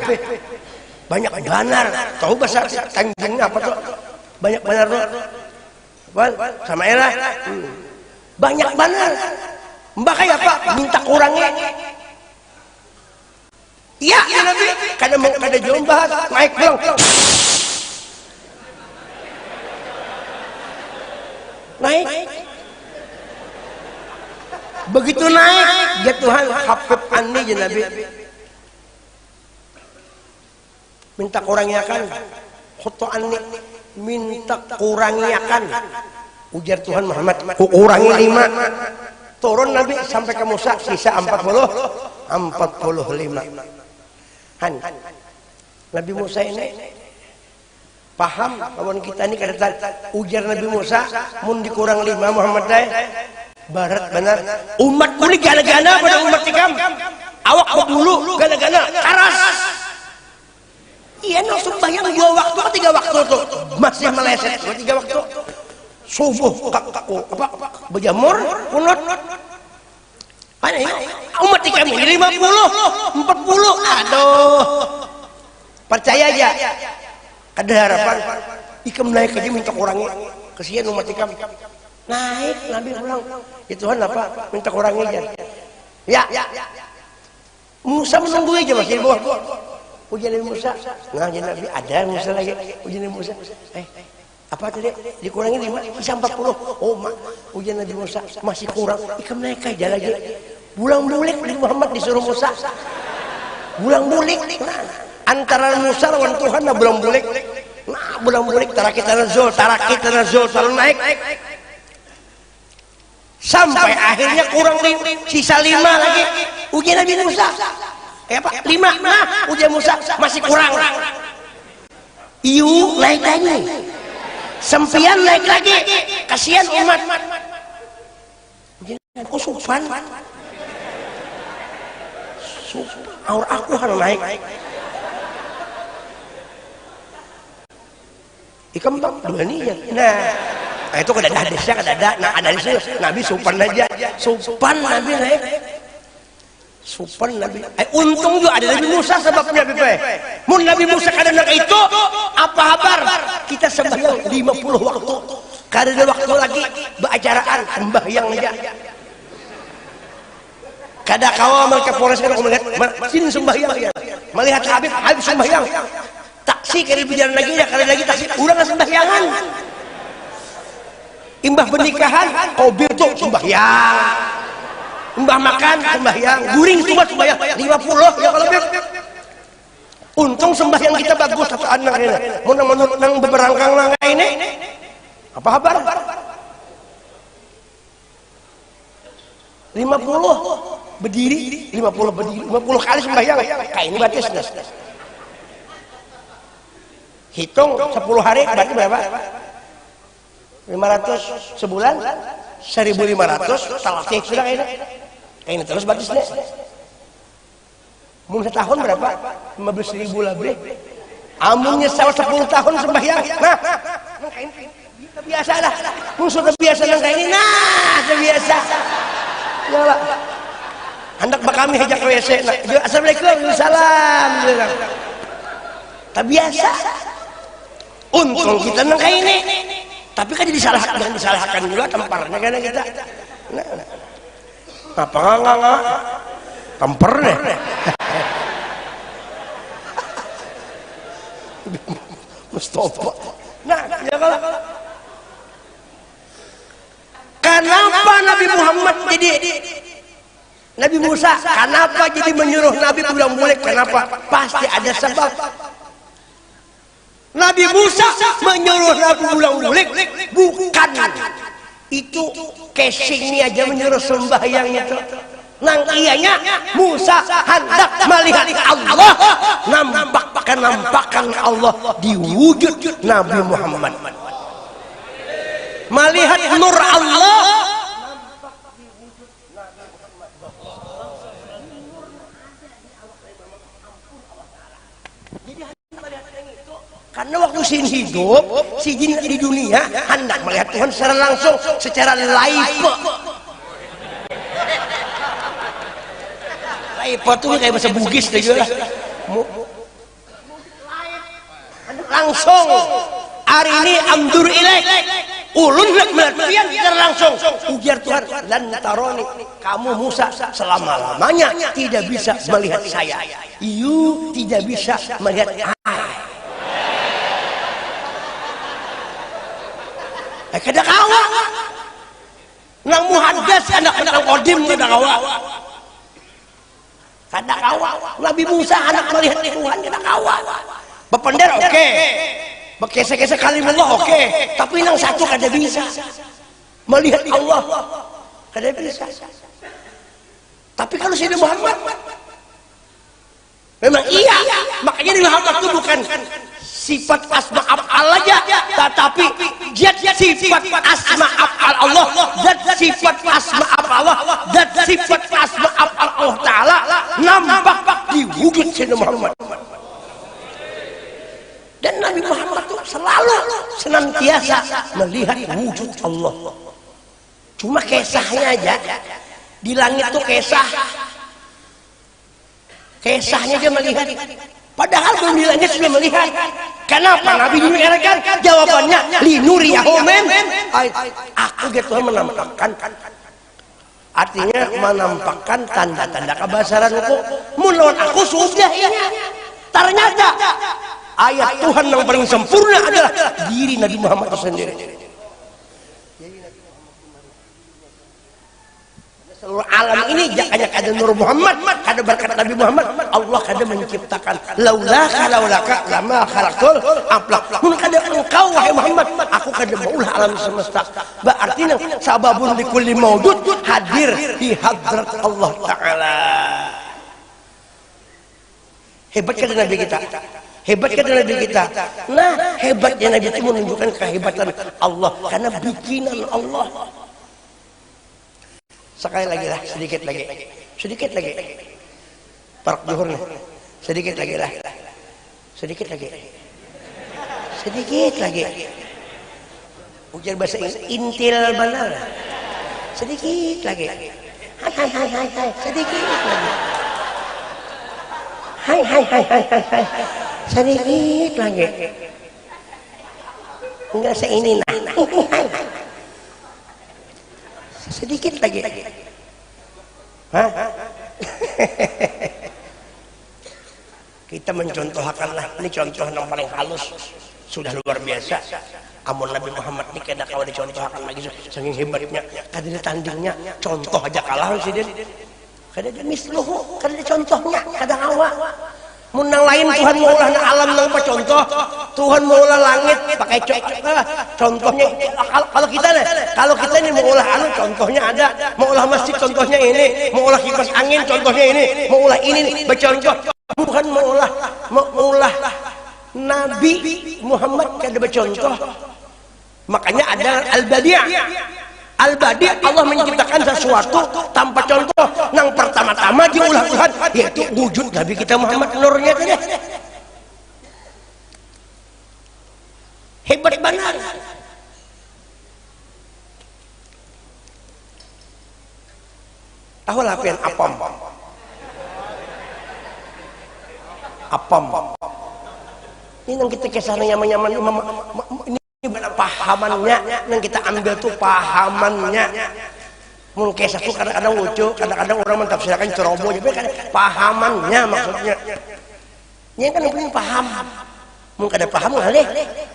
banyak banar tahu bahasa kanjengnya apa tuh banyak banar tuh sama era banyak banar mbak kayak apa minta kurangnya iya ya Nabi kadang mau kada jombah naik belum naik begitu naik ya Tuhan hafib anni ya Nabi minta kurangnya kan khoto anni minta kurangnya kan ujar Tuhan Muhammad kurangi 5 turun Nabi sampai ke Musa sisa 45 Nabi Musa ini paham lawan kita ini kada ujar Nabi Musa mun dikurang 5 Muhammad barat benar umat kulit gana-gana pada umat tikam awak bulu gana-gana karas iya no sembahyang 2 waktu atau 3 waktu tuh masih meleset 3 waktu subuh apa berjamur kunut mana ya umat di kami 50 40 aduh percaya aja Ada harapan ikam naik aja minta kurangnya, kesian umat ikam. Naik Nabi pulang, ya Tuhan apa minta kurangnya aja. Ya Musa menunggu aja masih di bawah. Ujian Nabi Musa, nah Nabi ada Musa lagi. Ujian Nabi Musa, apa tadi dikurangi 5 bisa 40. Oh ujian Nabi Musa masih kurang, ikam naik aja lagi. Bulang bulik Nabi Muhammad disuruh Musa. Bulang bulik. Nah, antara Musa lawan Tuhan nah bulang bulik. Nah bulang bulik tarakit tanazul terus naik. Sampai akhirnya kurang sisa 5 lagi. Ujian Nabi Musa. 5. Nah, ujian Musa masih kurang. Iu naik lagi. Sempian naik lagi. Kasihan umat. Kok supan? Aur aku harus naik. Ikam dua nih ya. Nah, itu kada ada hadisnya, kada ada. Nah, ada hadisnya Nabi supan aja. Supan Nabi naik. Supan Nabi. Untung juga ada Nabi Musa sebabnya Bibi. Mun Nabi Musa kada nak itu, apa kabar? Kita sembahyang 50 waktu. Kada ada waktu lagi beracaraan sembahyang aja. Kada kawal mereka Polres kada melihat sini sembahyang ya. Melihat Habib sembahyang. Taksi kada berjalan lagi ya, kada lagi taksi urang sembahyangan. Imbah pernikahan, mobil tuh sembahyang. Imbah makan sembahyang, guring cuma sembahyang 50 ya kalau Bib. Untung sembahyang kita bagus satu anak ini. Menurut nang beberangkang nang ini. Apa kabar? 50 berdiri 50 kali sembahyang kayak ini batasnya. Hitung 10 hari berarti berapa? 500 sebulan 1.500 salah cek sudah ini. Kayak ini terus batasnya. Mun setahun berapa? 15.000 lebih. Amunnya 10 tahun sembahyang. Nah, kayak ini biasa dah. Mun sudah biasa nang kayak ini. Nah, terbiasa. Ya Pak. Hendak bakami hajak WC. Assalamualaikum, salam. Tak biasa. Untung kita nang kayak ini. Tapi kan disalahkan juga temparnya kan kita. Apa enggak? Temper deh. Mustafa. Nah, ya kalau kenapa Nabi Muhammad jadi Nabi Musa? Kenapa jadi menyuruh Nabi pulang balik? Kenapa? Pasti ada sebab. Nabi Musa menyuruh Nabi pulang balik bukan itu casingnya aja menyuruh sembahyang itu. Nang ianya Musa hendak melihat Allah, nampakkan Allah di wujud Nabi Muhammad. Melihat nur Allah. Karena waktu sin hidup, si jin di dunia hendak melihat Tuhan secara langsung, secara live. Live itu kayak bahasa Bugis juga lah. Langsung. Hari ini amdur ilaik. Ulun nak melihat secara langsung. Ujar Tuhan, lan taroni. Kamu Musa selama-lamanya tidak bisa melihat saya. You tidak bisa melihat kada kawa nang muhaddas anak-anak kodim kada kawa Nabi Musa anak melihat Tuhan kada kawa bepender oke bekese-kese kalimullah oke tapi nang satu kada bisa melihat Allah kada bisa. Tapi kalau Sayyidina Muhammad memang iya, makanya di Muhammad itu bukan sifat asma af'al aja, tetapi zat sifat asma af'al Allah, zat sifat asma af'al Allah, zat sifat asma af'al Allah Ta'ala nampak di wujud Sayyidina Muhammad. Dan Nabi Muhammad itu selalu senantiasa melihat wujud Allah. Cuma kisahnya aja di langit tuh kisahnya aja melihat Padahal belum di langit sudah melihat. Kenapa Nabi dimengerkan? Jawabannya linuriyahu min. Aku gitu menampakkan. Artinya menampakkan tanda-tanda kebesaranku. Mulawan aku sudah ya. Ternyata ayat Tuhan yang paling sempurna adalah diri Nabi Muhammad sendiri. Seluruh alam ini jakanya kada Nur Muhammad, kada berkat Nabi Muhammad, Allah kada menciptakan. Laulaka lama khalaqtul aflaq. Mun kada engkau wahai Muhammad, aku kada maulah alam semesta. Berarti nang sababun likulli maujud hadir di hadrat Allah taala. Hebat kada Nabi kita. Hebat kada Nabi kita. Nah, hebatnya Nabi itu menunjukkan kehebatan Allah karena bikinan Allah. Sekali lagi lah, sedikit lagi. Park Johor nih, sedikit lagi lah. Sedikit lagi. Ujar bahasa intil benar. Sedikit lagi. Hai. Sedikit lagi. Hai. Sedikit lagi. Enggak seini nah. Sedikit lagi. Hah? Kita mencontohkanlah, ini contoh yang paling halus, sudah luar biasa. Amun Nabi Muhammad ini kada kawa dicontohkan lagi, saking hebatnya, kada ditandingnya, contoh aja kalah sih dia. Kada ada misluhu, kada ada contohnya, kada kawa. Mun nang lain Tuhan maulah nang alam nang apa contoh, Tuhan maulah langit pakai contohnya. Kalau kita ini maulah anu contohnya ada, maulah masjid contohnya ini, maulah kipas angin contohnya ini, maulah ini bercontoh. Bukan maulah Nabi Muhammad kada bercontoh. Makanya ada al-badi'. Al-badi' Allah menciptakan sesuatu tanpa contoh. Nang pertama-tama diulah Tuhan yaitu wujud Nabi kita Muhammad nurnya tadi. Hebat benar. Tahu lah apa yang apam? Ini yang kita kisah nyaman-nyaman ini pahamannya yang kita ambil tuh pahamannya. Mun kisah tuh kadang-kadang lucu, kadang-kadang orang mentafsirkan ceroboh, tapi kan pahamannya maksudnya. Ini kan punya paham. Mun kada paham ngalih,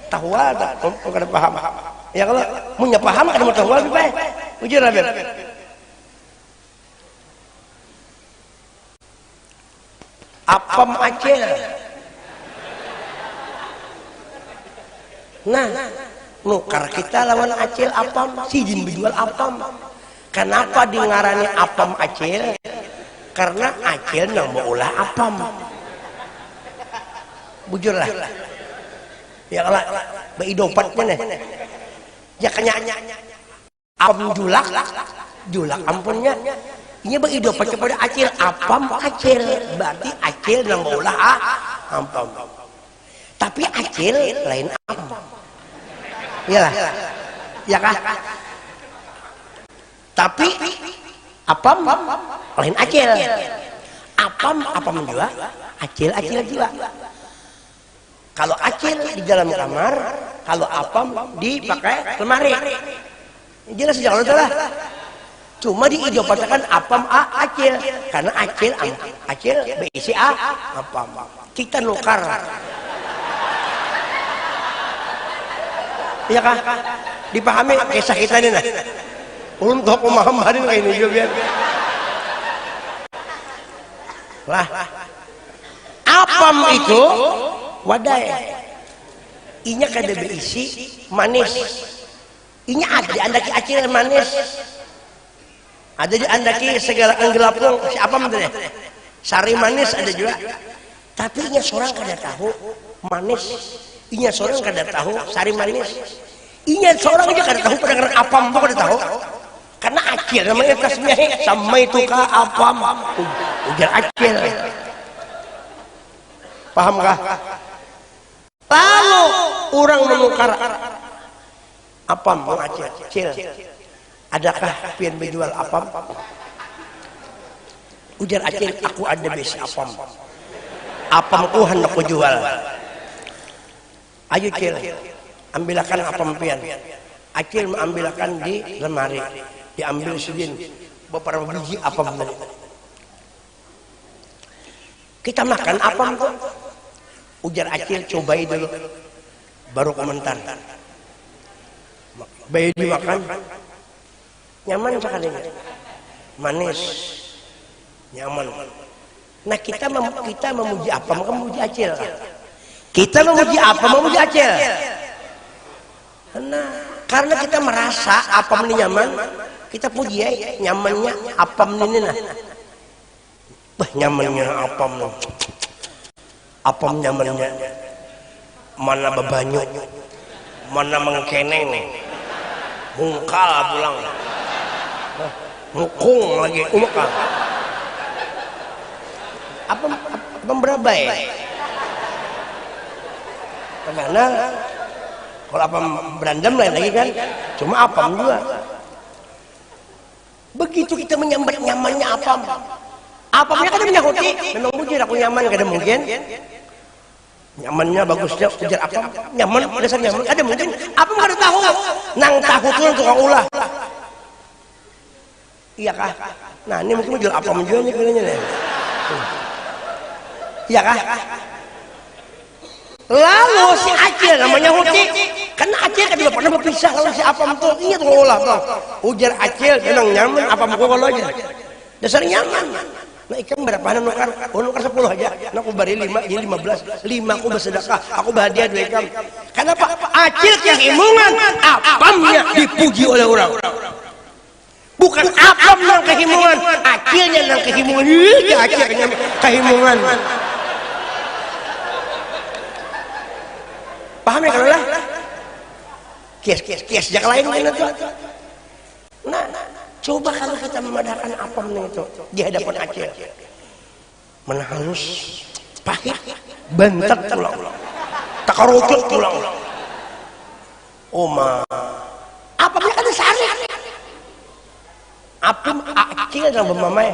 tahu ada, mun kada paham. Ya kalau punya paham kada mau tahu lebih baik. Ujur Nabi. Apam Aceh. Nah, nukar kita lawan Aceh apam, sidin berjual apam. Kenapa di ngarani apam Aceh? Karena Aceh nang mau ulah apam. Bujur lah. Ya kalau beidopatnya nih. Ya kenya apam julak ampunnya. Ini beridopat kepada Aceh, apam Aceh, berarti Aceh nang mau ulah apam. Tapi Aceh lain apam. Iyalah. Ya kah? Tapi apam lain Aceh. Apam juga, Aceh juga. Kalau Aceh di dalam kamar, kalau apam dipakai lemari. Jelas jangan salah. Cuma diidopatkan apam Aceh karena Aceh berisi apam. Kita nukar. Iya kah? Dipahami kisah kita ini nah. Ulun tahu pemahaman kayak ini juga biar. Lah. Apam itu wadai. Inya kada berisi manis. Inya ada andaki Aceh manis. Ada di andaki segala anggelapung si apam tadi. Sari manis ada juga. Tapi inya seorang kada tahu manis. Inya seorang kada tahu sari manis. Inya seorang aja kada tahu pada apam itu kada tahu. Karena Aceh namanya tasmiyah sama itu ka apam. Ujar Aceh. Paham kah? Lalu orang menukar apam Aceh. Adakah pian menjual apam? Ujar Aceh, aku ada besi apam. apamku hendak ku jual. Ayo Cil, ambilkan apam pian. Acil mengambilkan di lemari, diambil sidin beberapa biji apam tadi. Kita makan apam tuh. Ujar Acil, cobain dulu, baru komentar. Bayi dimakan, nyaman sekali, manis, nyaman. Nah kita memuji apam, memuji Acil. Kita memuji apa? Memuji Acil. Nah, karena kita merasa apam ini nyaman, kita puji ya, nyamannya apam ini nah. Wah, nyamannya apam. Apam nyamannya. Mana bebanyu, mana mengkeneng, mungkal pulang, mukung lagi, umekal. Apam berapa ya? Karena kalau apam berandam lain lagi kan, cuma apam juga. Begitu kita menyambat nyamannya apam, apamnya kan menyahuti, memang bujur aku nyaman, kada mungkin. Nyamannya bagusnya ujar apam, nyaman, dasar nyaman, ada mungkin. Apam kada tahu, nang tahu tuh tukang ulah. Iya kah? Nah ini mungkin jual apam juga nih kayaknya nih. Iya kah? Lalu si Acil namanya Huti, karena Acil kan juga pernah berpisah lalu si apam tuh, iya tuh olah tuh. Ujar Acil, memang nyaman apam gua kalau aja, dasar nyaman. Nah ikan berapa nukar? Oh nukar 10 aja. Nah aku beri 5, jadi 15. 5 aku bersedekah, aku bahagia 2 ikan. Kenapa? Acil kehimungan, apamnya dipuji oleh orang. Bukan apam yang kehimungan, Acilnya yang kehimungan. Iya Acil kehimungan. Paham ya kalau lah? Kias jak lain kan itu. Nah, coba kalau kita memadahkan apam itu di hadapan Acil. Mana halus, pahit, bentet tulang, takarucut tulang. Oma, apamnya kan sari. Apam Acil dan bermamai,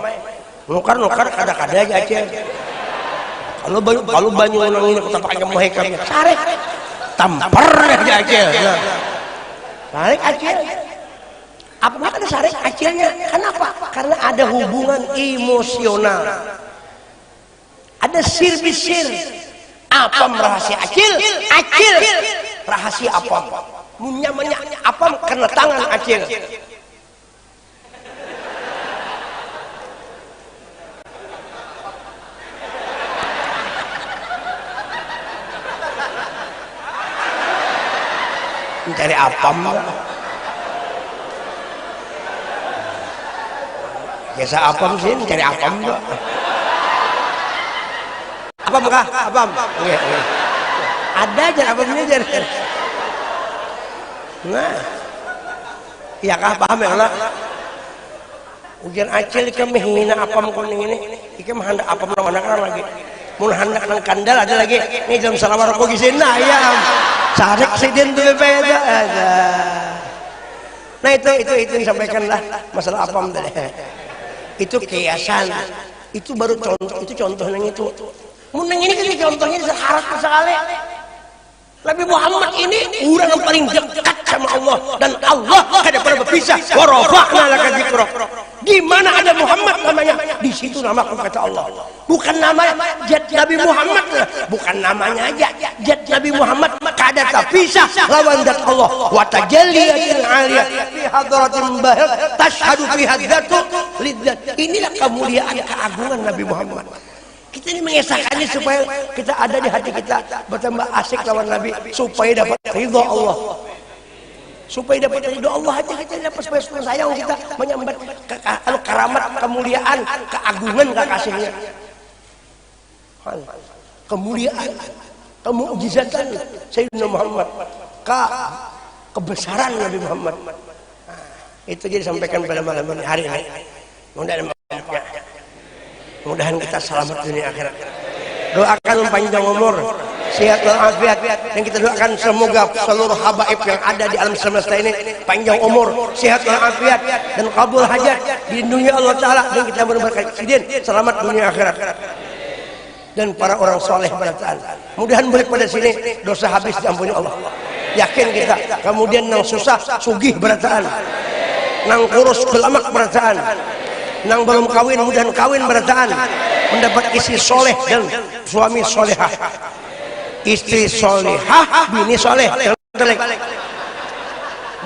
nukar kada aja Acil. Kalau banyu orang ini kita pakai mohekamnya, sari. Tampar aja Acil. Tarik Acil. Apa ada sarik Acilnya? Kenapa? Karena ada hubungan emosional. Ada sir-bisir. Apam rahasia Acil, Acil rahasia apam. Nyamannya apam karena tangan Acil. Mencari apam biasa apam sih, mencari apam juga. Apam kah? Apam? Ada aja apamnya aja. Nah iya kah, paham ya Allah? Ujian Acil ikan menghina apam kuning ini, ikan menghendak apam orang lagi, mau hendak nang kandal ada lagi. Ini jam salam aku gisina ya. Sarik sidin tuh beda aja. Nah itu disampaikanlah masalah apam tadi. Itu kiasan. Itu baru contoh. Itu contoh yang itu. Muneng ini kan contohnya seharat sekali. Nabi Muhammad ini orang yang paling dekat sama Allah, dan Allah kada pernah berpisah. Wa rafa'na laka dzikrak. Di mana ada Muhammad namanya, di situ namaku kata Allah. Bukan namanya Jad Nabi Muhammad, bukan namanya aja. Jad Nabi Muhammad kada terpisah lawan zat Allah. Wa tajalliyatil 'aliyah fi hadratil bahir tashhadu fi hadzatu lidzat. Inilah kemuliaan keagungan Nabi Muhammad. Kita ini mengesahkannya supaya kita ada di hati kita, bertambah asik lawan Nabi, supaya dapat ridho Allah. Supaya dapat ridho Allah aja kita dapat sesuatu sayang kita menyambat karamat, kemuliaan, keagungan, kekasihnya. Kemuliaan, kemukjizatan Sayyidina Muhammad, kebesaran Nabi Muhammad. Itu jadi sampaikan pada malam hari ini. Mudah-mudahan kita selamat dunia akhirat. Doakan panjang umur, sehat walafiat, dan kita doakan semoga seluruh habaib yang ada di alam semesta ini panjang umur, sehat walafiat, dan kabul hajat di dunia Allah Taala, dan kita berberkat sidin selamat dunia akhirat. dan para orang soleh berataan. Mudahan balik pada sini dosa habis diampuni Allah. Yakin kita. Kemudian nang susah sugih berataan, nang kurus belamak berataan, nang belum kawin mudahan kawin berataan, mendapat istri soleh dan suami solehah, istri solehah bini soleh.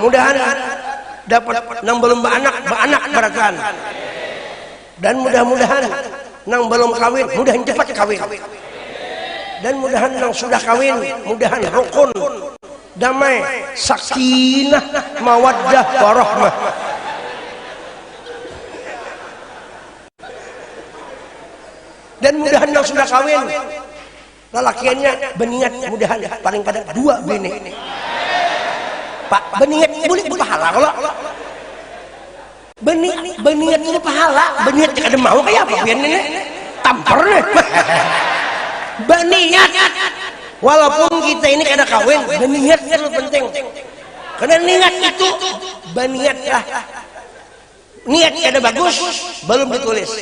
Mudahan dapat nang belum beranak berataan, dan mudah-mudahan nang belum kawin mudahan cepat kawin, dan mudahan nang sudah kawin mudahan rukun, damai, sakinah, mawaddah, warahmah. Dan mudahan nang sudah kawin lelakiannya berniat mudahan paling kada 2 bini. Pak, berniat boleh pahala kalau berniat itu pahala, berniat kada mau kayak apa biar ini tampar nih. Berniat walaupun kita ini kada kawin, berniat itu penting. Karena niat itu berniat lah. Niat kada bagus belum ditulis.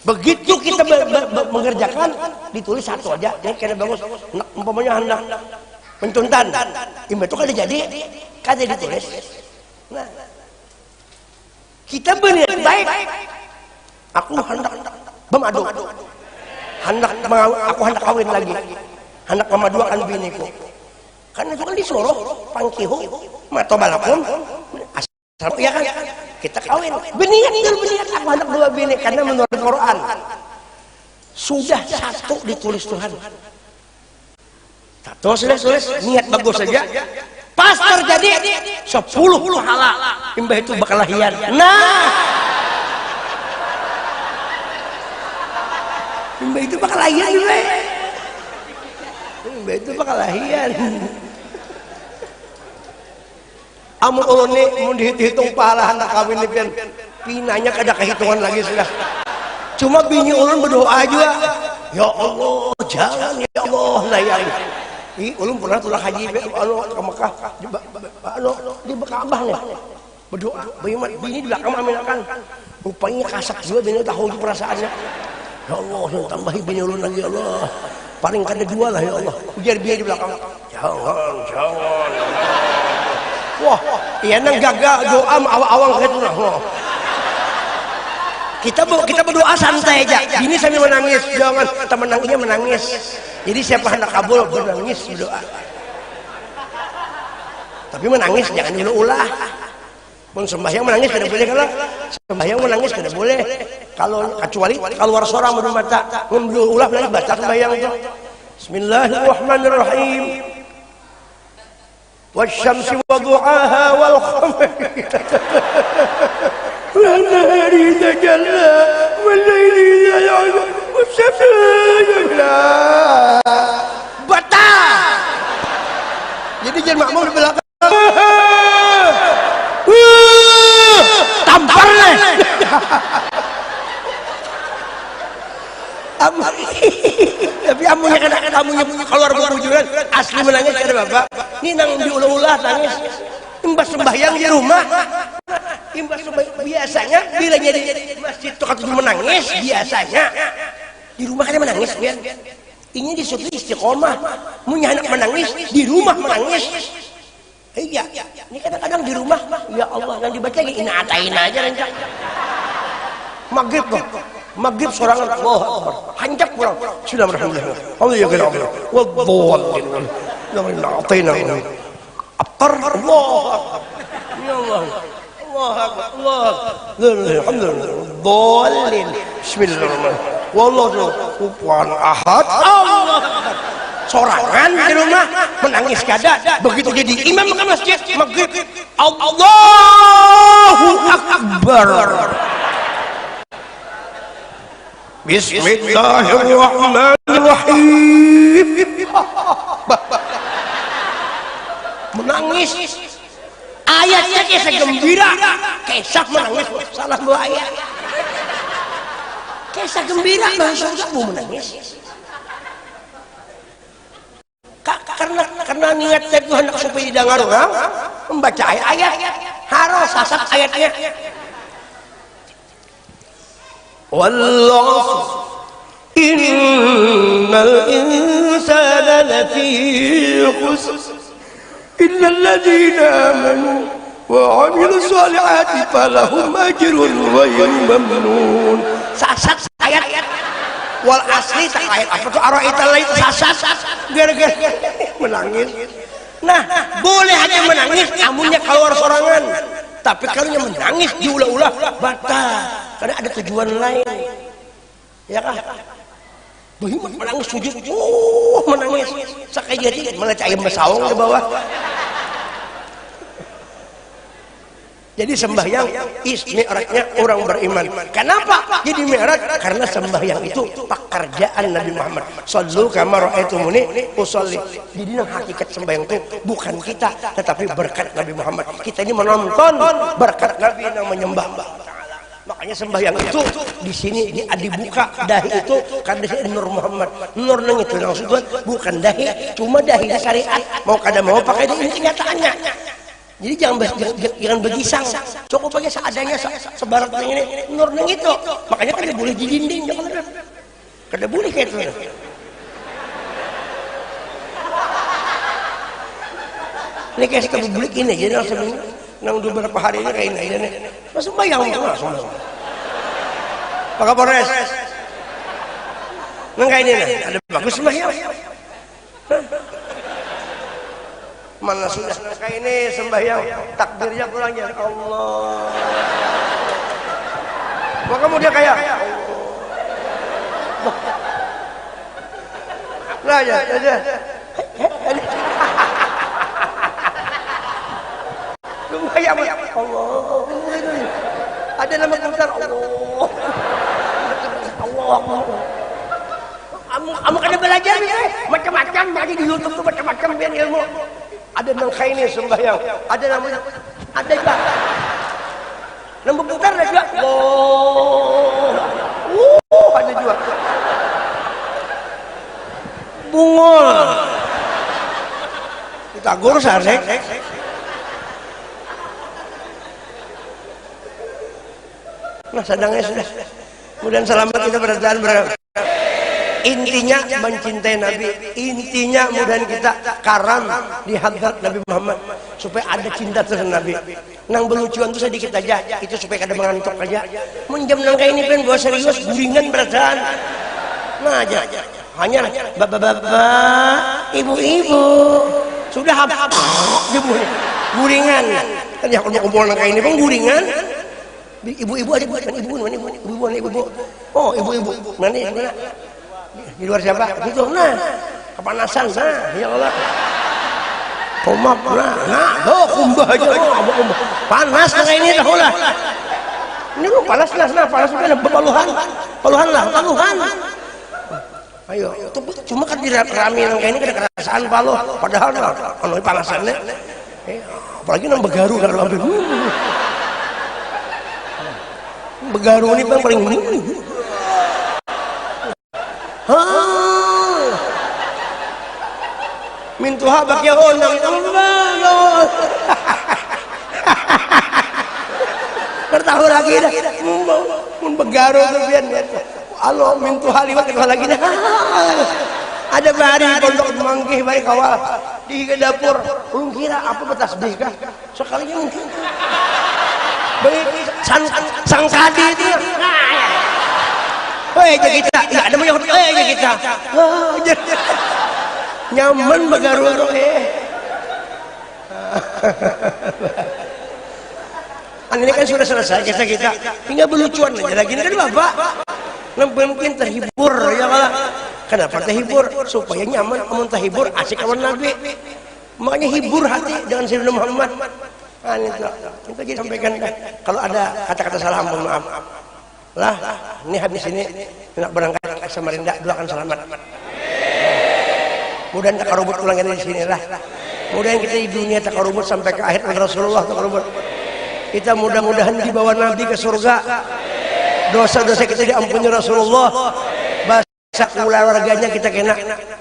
Begitu kita mengerjakan ditulis satu aja, ini kada bagus. Umpamanya hendak pentuntan, itu kada jadi, kada ditulis. Nah, kita berniat baik. Aku hendak memadu, aku hendak kawin lagi, hendak memaduakan biniku. Karena itu kan disuruh pangkihu mato balakum asal ya kan kita kawin. Berniat aku hendak 2 bini karena menurut Quran sudah 1 ditulis Tuhan. Satu sudah tulis niat bagus saja. Pas terjadi 10 pahala. Imbah itu bakal lahian. Nah, imbah itu bakal lahian. Imbah itu bakal lahian. Amun ulun ni mun dihitung pahala hendak kawin ni pian pinanya kada kehitungan lagi sudah. Cuma bini ulun berdoa juga. Ya Allah, jangan ya Allah layang. Ulun pernah tulah haji ke Mekah di Bekabah nih. Berdoa, bini di belakang aminakan. Rupanya kasak juga bini tahu perasaannya. Ya Allah, tambahi bini ulun lagi ya Allah. Paling kada 2 lah ya Allah. Ujar bini di belakang. Jangan. Wah, iya nang gagal doa awang gitu nah. Kita berdoa santai aja. Ini sambil menangis, jangan temenanginya menangis. Jadi siapa hendak kabul menangis berdoa. Tapi menangis jangan dulu ulah. Mun sembahyang menangis tidak boleh, kalau sembahyang menangis tidak boleh. Kalau kecuali keluar suara madu mata, mun dulu ulah menangis baca sembahyang itu. Bismillahirrahmanirrahim. Wasyamsi wa du'aha wal qamari wal nahari idza jalla wal laili idza ya'la wasyamsi idza batal. Jadi jangan makmum di belakang. Tampar nih. Tapi amunya kadang-kadang amunya keluar bujuran asli menangis kada bapak. Ini nang diulah-ulah nangis. Imbas sembahyang di rumah. Imbas sembahyang biasanya bila jadi masjid tuh kata menangis biasanya di rumah kada menangis kan. Ini disuruh istiqomah. Punya anak menangis di rumah menangis. Iya. Ini kadang-kadang di rumah ya Allah yang dibaca ini atain aja rencang. Maghrib kok. Maghrib sorangan Allah Akbar. Hancap pulang. Sudah alhamdulillah. Allah ya Allah. Wadhdallin. Namanya atain Allah. Abtar Allah. Ya Allah. Allah Akbar. Allah. Alhamdulillah. Dhallin. Bismillahirrahmanirrahim. Wallahu kufuwan ahad. Allah Akbar. Sorangan di rumah menangis kada. Begitu jadi imam ke masjid maghrib Allahu Akbar. Bismillahirrahmanirrahim. Menangis. Ayatnya kisah gembira. Kisah menangis. Salah 2 ayat. Kisah gembira. Masuk mau menangis. Karena niatnya Tuhan supaya didengar orang membaca ayat-ayat harus sasak ayatnya. Wal 'asr inna innal insana lafi khusr illa alladziina aamanu wa 'amilus shalihati falahum ajrun ghairu mamnun. Sasat ayat wal asli tak ayat apa tuh ara'aital itu sasat gara-gara menangis. Nah, boleh aja menangis amunnya keluar sorangan, tapi kalau menangis diulah-ulah batal karena ada tujuan lain, ya kan? Bagaimana menangis sujud, menangis sakai jadi malah cayam besawang di bawah. Jadi sembahyang mi'rajnya orang beriman. Kenapa jadi mi'raj? Karena sembahyang itu pekerjaan Nabi Muhammad. Shallu kama ra'aitumuni usolli. Jadi hakikat sembahyang itu bukan kita, tetapi berkat Nabi Muhammad. Kita ini menonton berkat Nabi yang menyembah. Makanya sembahyang itu di sini dibuka dahi itu karena di sini Nur Muhammad. Nur nang itu maksudnya bukan dahi, cuma dahi syariat. Mau kada mau pakai ini kenyataannya. Jadi jangan bergisang, cukup pakai seadanya sebarat ini nur nang itu. Makanya kada boleh di dinding, kada boleh kayak itu. Ini kayak publik ini, jadi langsung nang beberapa hari ini kayak ini. Langsung bayang langsung. Pak Kapolres, nang kayak ini ada bagus sembahyang. Mana sudah kayak ini sembahyang takbirnya kurang ya Allah. Mau kamu dia kayak lah ya aja. Sembahyang Allah. Ada nama besar Allah. Allah. Kamu kena belajar ya, macam-macam lagi di YouTube tuh macam-macam biar ilmu. Ada nang kaini sembahyang, ada namanya, ada juga. Nang berputar ada juga. Ada juga. Bungol. Kita gur sarek. Nah, sedangnya sudah. Kemudian selamat kita berjalan intinya mencintai Nabi, intinya mudahan kita karam di hadrat Nabi Muhammad supaya ada cinta terhadap Nabi. Nang belucuan itu sedikit aja, itu supaya kada mengantuk aja. Menjam nang kayak ini pen bawa serius guringan beratan. Nah aja, hanya bapak-bapak, ibu-ibu sudah apa? Guringan. Kan ya kalau kumpul nang kayak ini pun guringan. Ibu-ibu ada bukan ibu-ibu. Oh ibu-ibu mana? Di luar siapa? Gitu nah kepanasan ya Allah komap kumbah aja panas kayak ini dah lah ini lu panas udah paluhan lah ayo cuma kan tidak rame kayak ini kada kerasaan paluh padahal kalau panasannya apalagi nang begaru kalau ambil begaru ini paling mintuha bakyaon ng Allah. Tertahu lagi dah. Mun begaro tu bian. Allah mintuha liwat lagi dah. Ada bari pondok manggih bari kawal di dapur. Ulun kira apa betasbih kah? Sekalinya mungkin. Baik sang kadi itu. Aja kita, ya ada banyak aja kita. Nyaman begaru ini kan sudah selesai kita tinggal belucuan aja lagi kan Bapak. Mungkin terhibur ya kalau kenapa terhibur supaya nyaman amun terhibur asik kawan Nabi. Makanya hibur hati dengan Sayyidina Muhammad. Itu jadi sampaikan kalau ada kata-kata salah mohon maaf. Lah, ini habis ini nak berangkat ke Samarinda, doakan selamat. Mudah-mudahan takarubut ulang di sini lah. Mudah-mudahan kita di dunia takarubut sampai ke akhir Rasulullah takarubut. Kita mudah-mudahan dibawa Nabi ke surga. Dosa-dosa kita diampuni Rasulullah. Bahasa keluarganya kita kena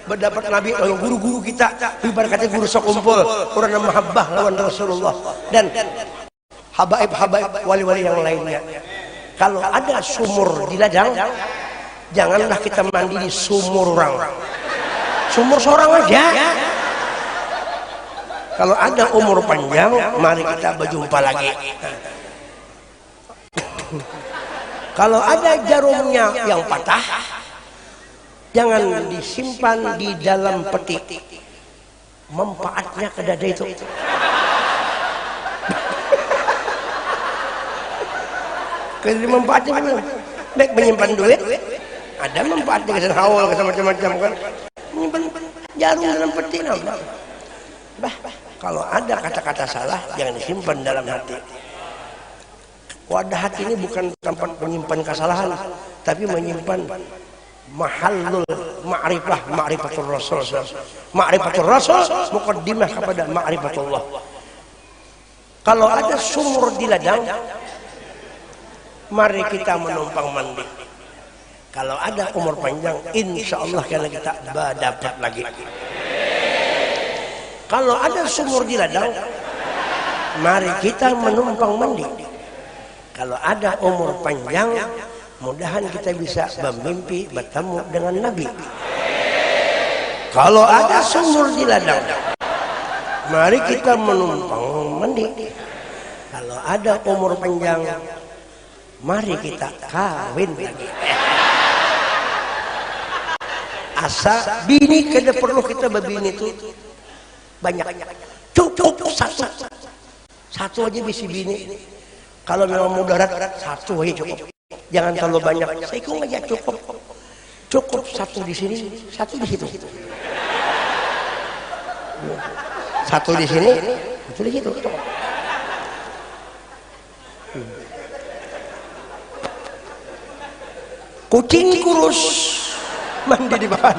berdapat Nabi oleh guru-guru kita. Ibaratnya guru sok kumpul, orang mahabbah lawan Rasulullah dan habaib wali-wali yang lainnya. Kalau ada sumur di ladang Janganlah kita mandi di sumur orang, sumur seorang aja. Kalau ada umur panjang, mari kita berjumpa lagi. Kalau ada jarumnya yang patah, jangan disimpan di dalam peti. Manfaatnya ke dada itu. Kalau manfaatnya belum, baik menyimpan duit, ada manfaatnya ke haul ke macam-macam kan. Menyimpan jarum dalam peti, bah. Kalau ada kata-kata salah, jangan disimpan dalam hati. Wadah hati ini bukan tempat menyimpan kesalahan, tapi menyimpan mahallul ma'rifah, ma'rifatul rasul. Ma'rifatul rasul muqaddimah kepada ma'rifatullah. Kalau ada sumur di ladang, mari kita menumpang mandi. Kalau ada umur panjang, insya Allah kita dapat lagi. Kalau ada sumur di ladang, mari kita menumpang mandi. Kalau ada umur panjang, mudahan kita bisa bermimpi bertemu dengan Nabi. Kalau ada sumur di ladang, mari kita menumpang mandi. Kalau ada umur panjang, mari kita kawin lagi. Asa bini kada perlu kita berbini itu banyak, cukup satu aja bisi bini. Kalau memang mudarat, satu aja cukup, jangan terlalu banyak. Seikung aja cukup satu di sini, satu di situ, satu di sini, satu di situ. Kucing kurus mandi di papan,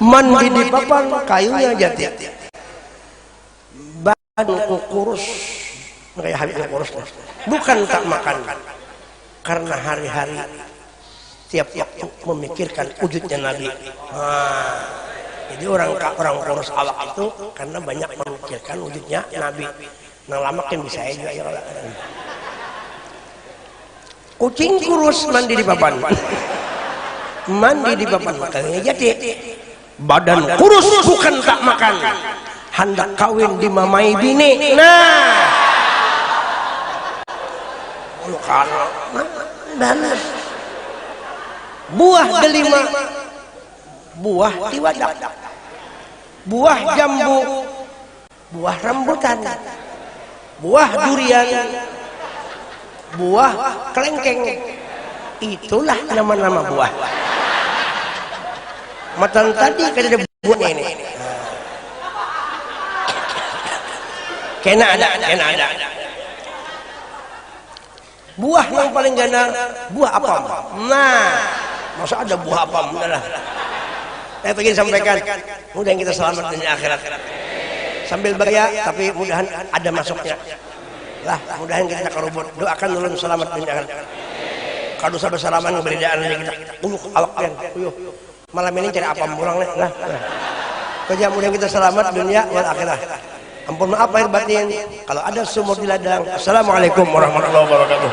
mandi di papan kayunya jati. Badan kurus, kayak habisnya kurus. Bukan tak makan, karena hari-hari tiap waktu memikirkan wujudnya Nabi. Jadi orang kurus awak itu karena banyak memikirkan wujudnya Nabi. Nang lama kan bisa aja ya. Kucing kurus mandi di papan, mandi di papan makanya jadi. Badan kurus bukan tak makan, hendak kawin dimamai bini. Nah, danas buah delima, buah tiwadak, buah jambu, buah rambutan, buah durian, buah kelengkeng. Itulah nama-nama buah. Matan tadi kan ada buahnya ini. Kena ada. Buah yang paling gana, buah apam. Nah, masa ada buah apam? Nah, saya ingin sampaikan, mudah kita selamat di akhirat. Sambil beria, tapi mudahan ada masuknya. Lah, mudahan kita kerubut. Doakan dulu selamat di akhirat. Kalau dosa bersalaman beridaan aja kita. Awak malam ini cari apam pulang nih. Nah. Kerja mudah kita selamat dunia wal akhirat. Ampun maaf lahir batin. Kalau ada sumur di ladang. Assalamualaikum warahmatullahi wabarakatuh.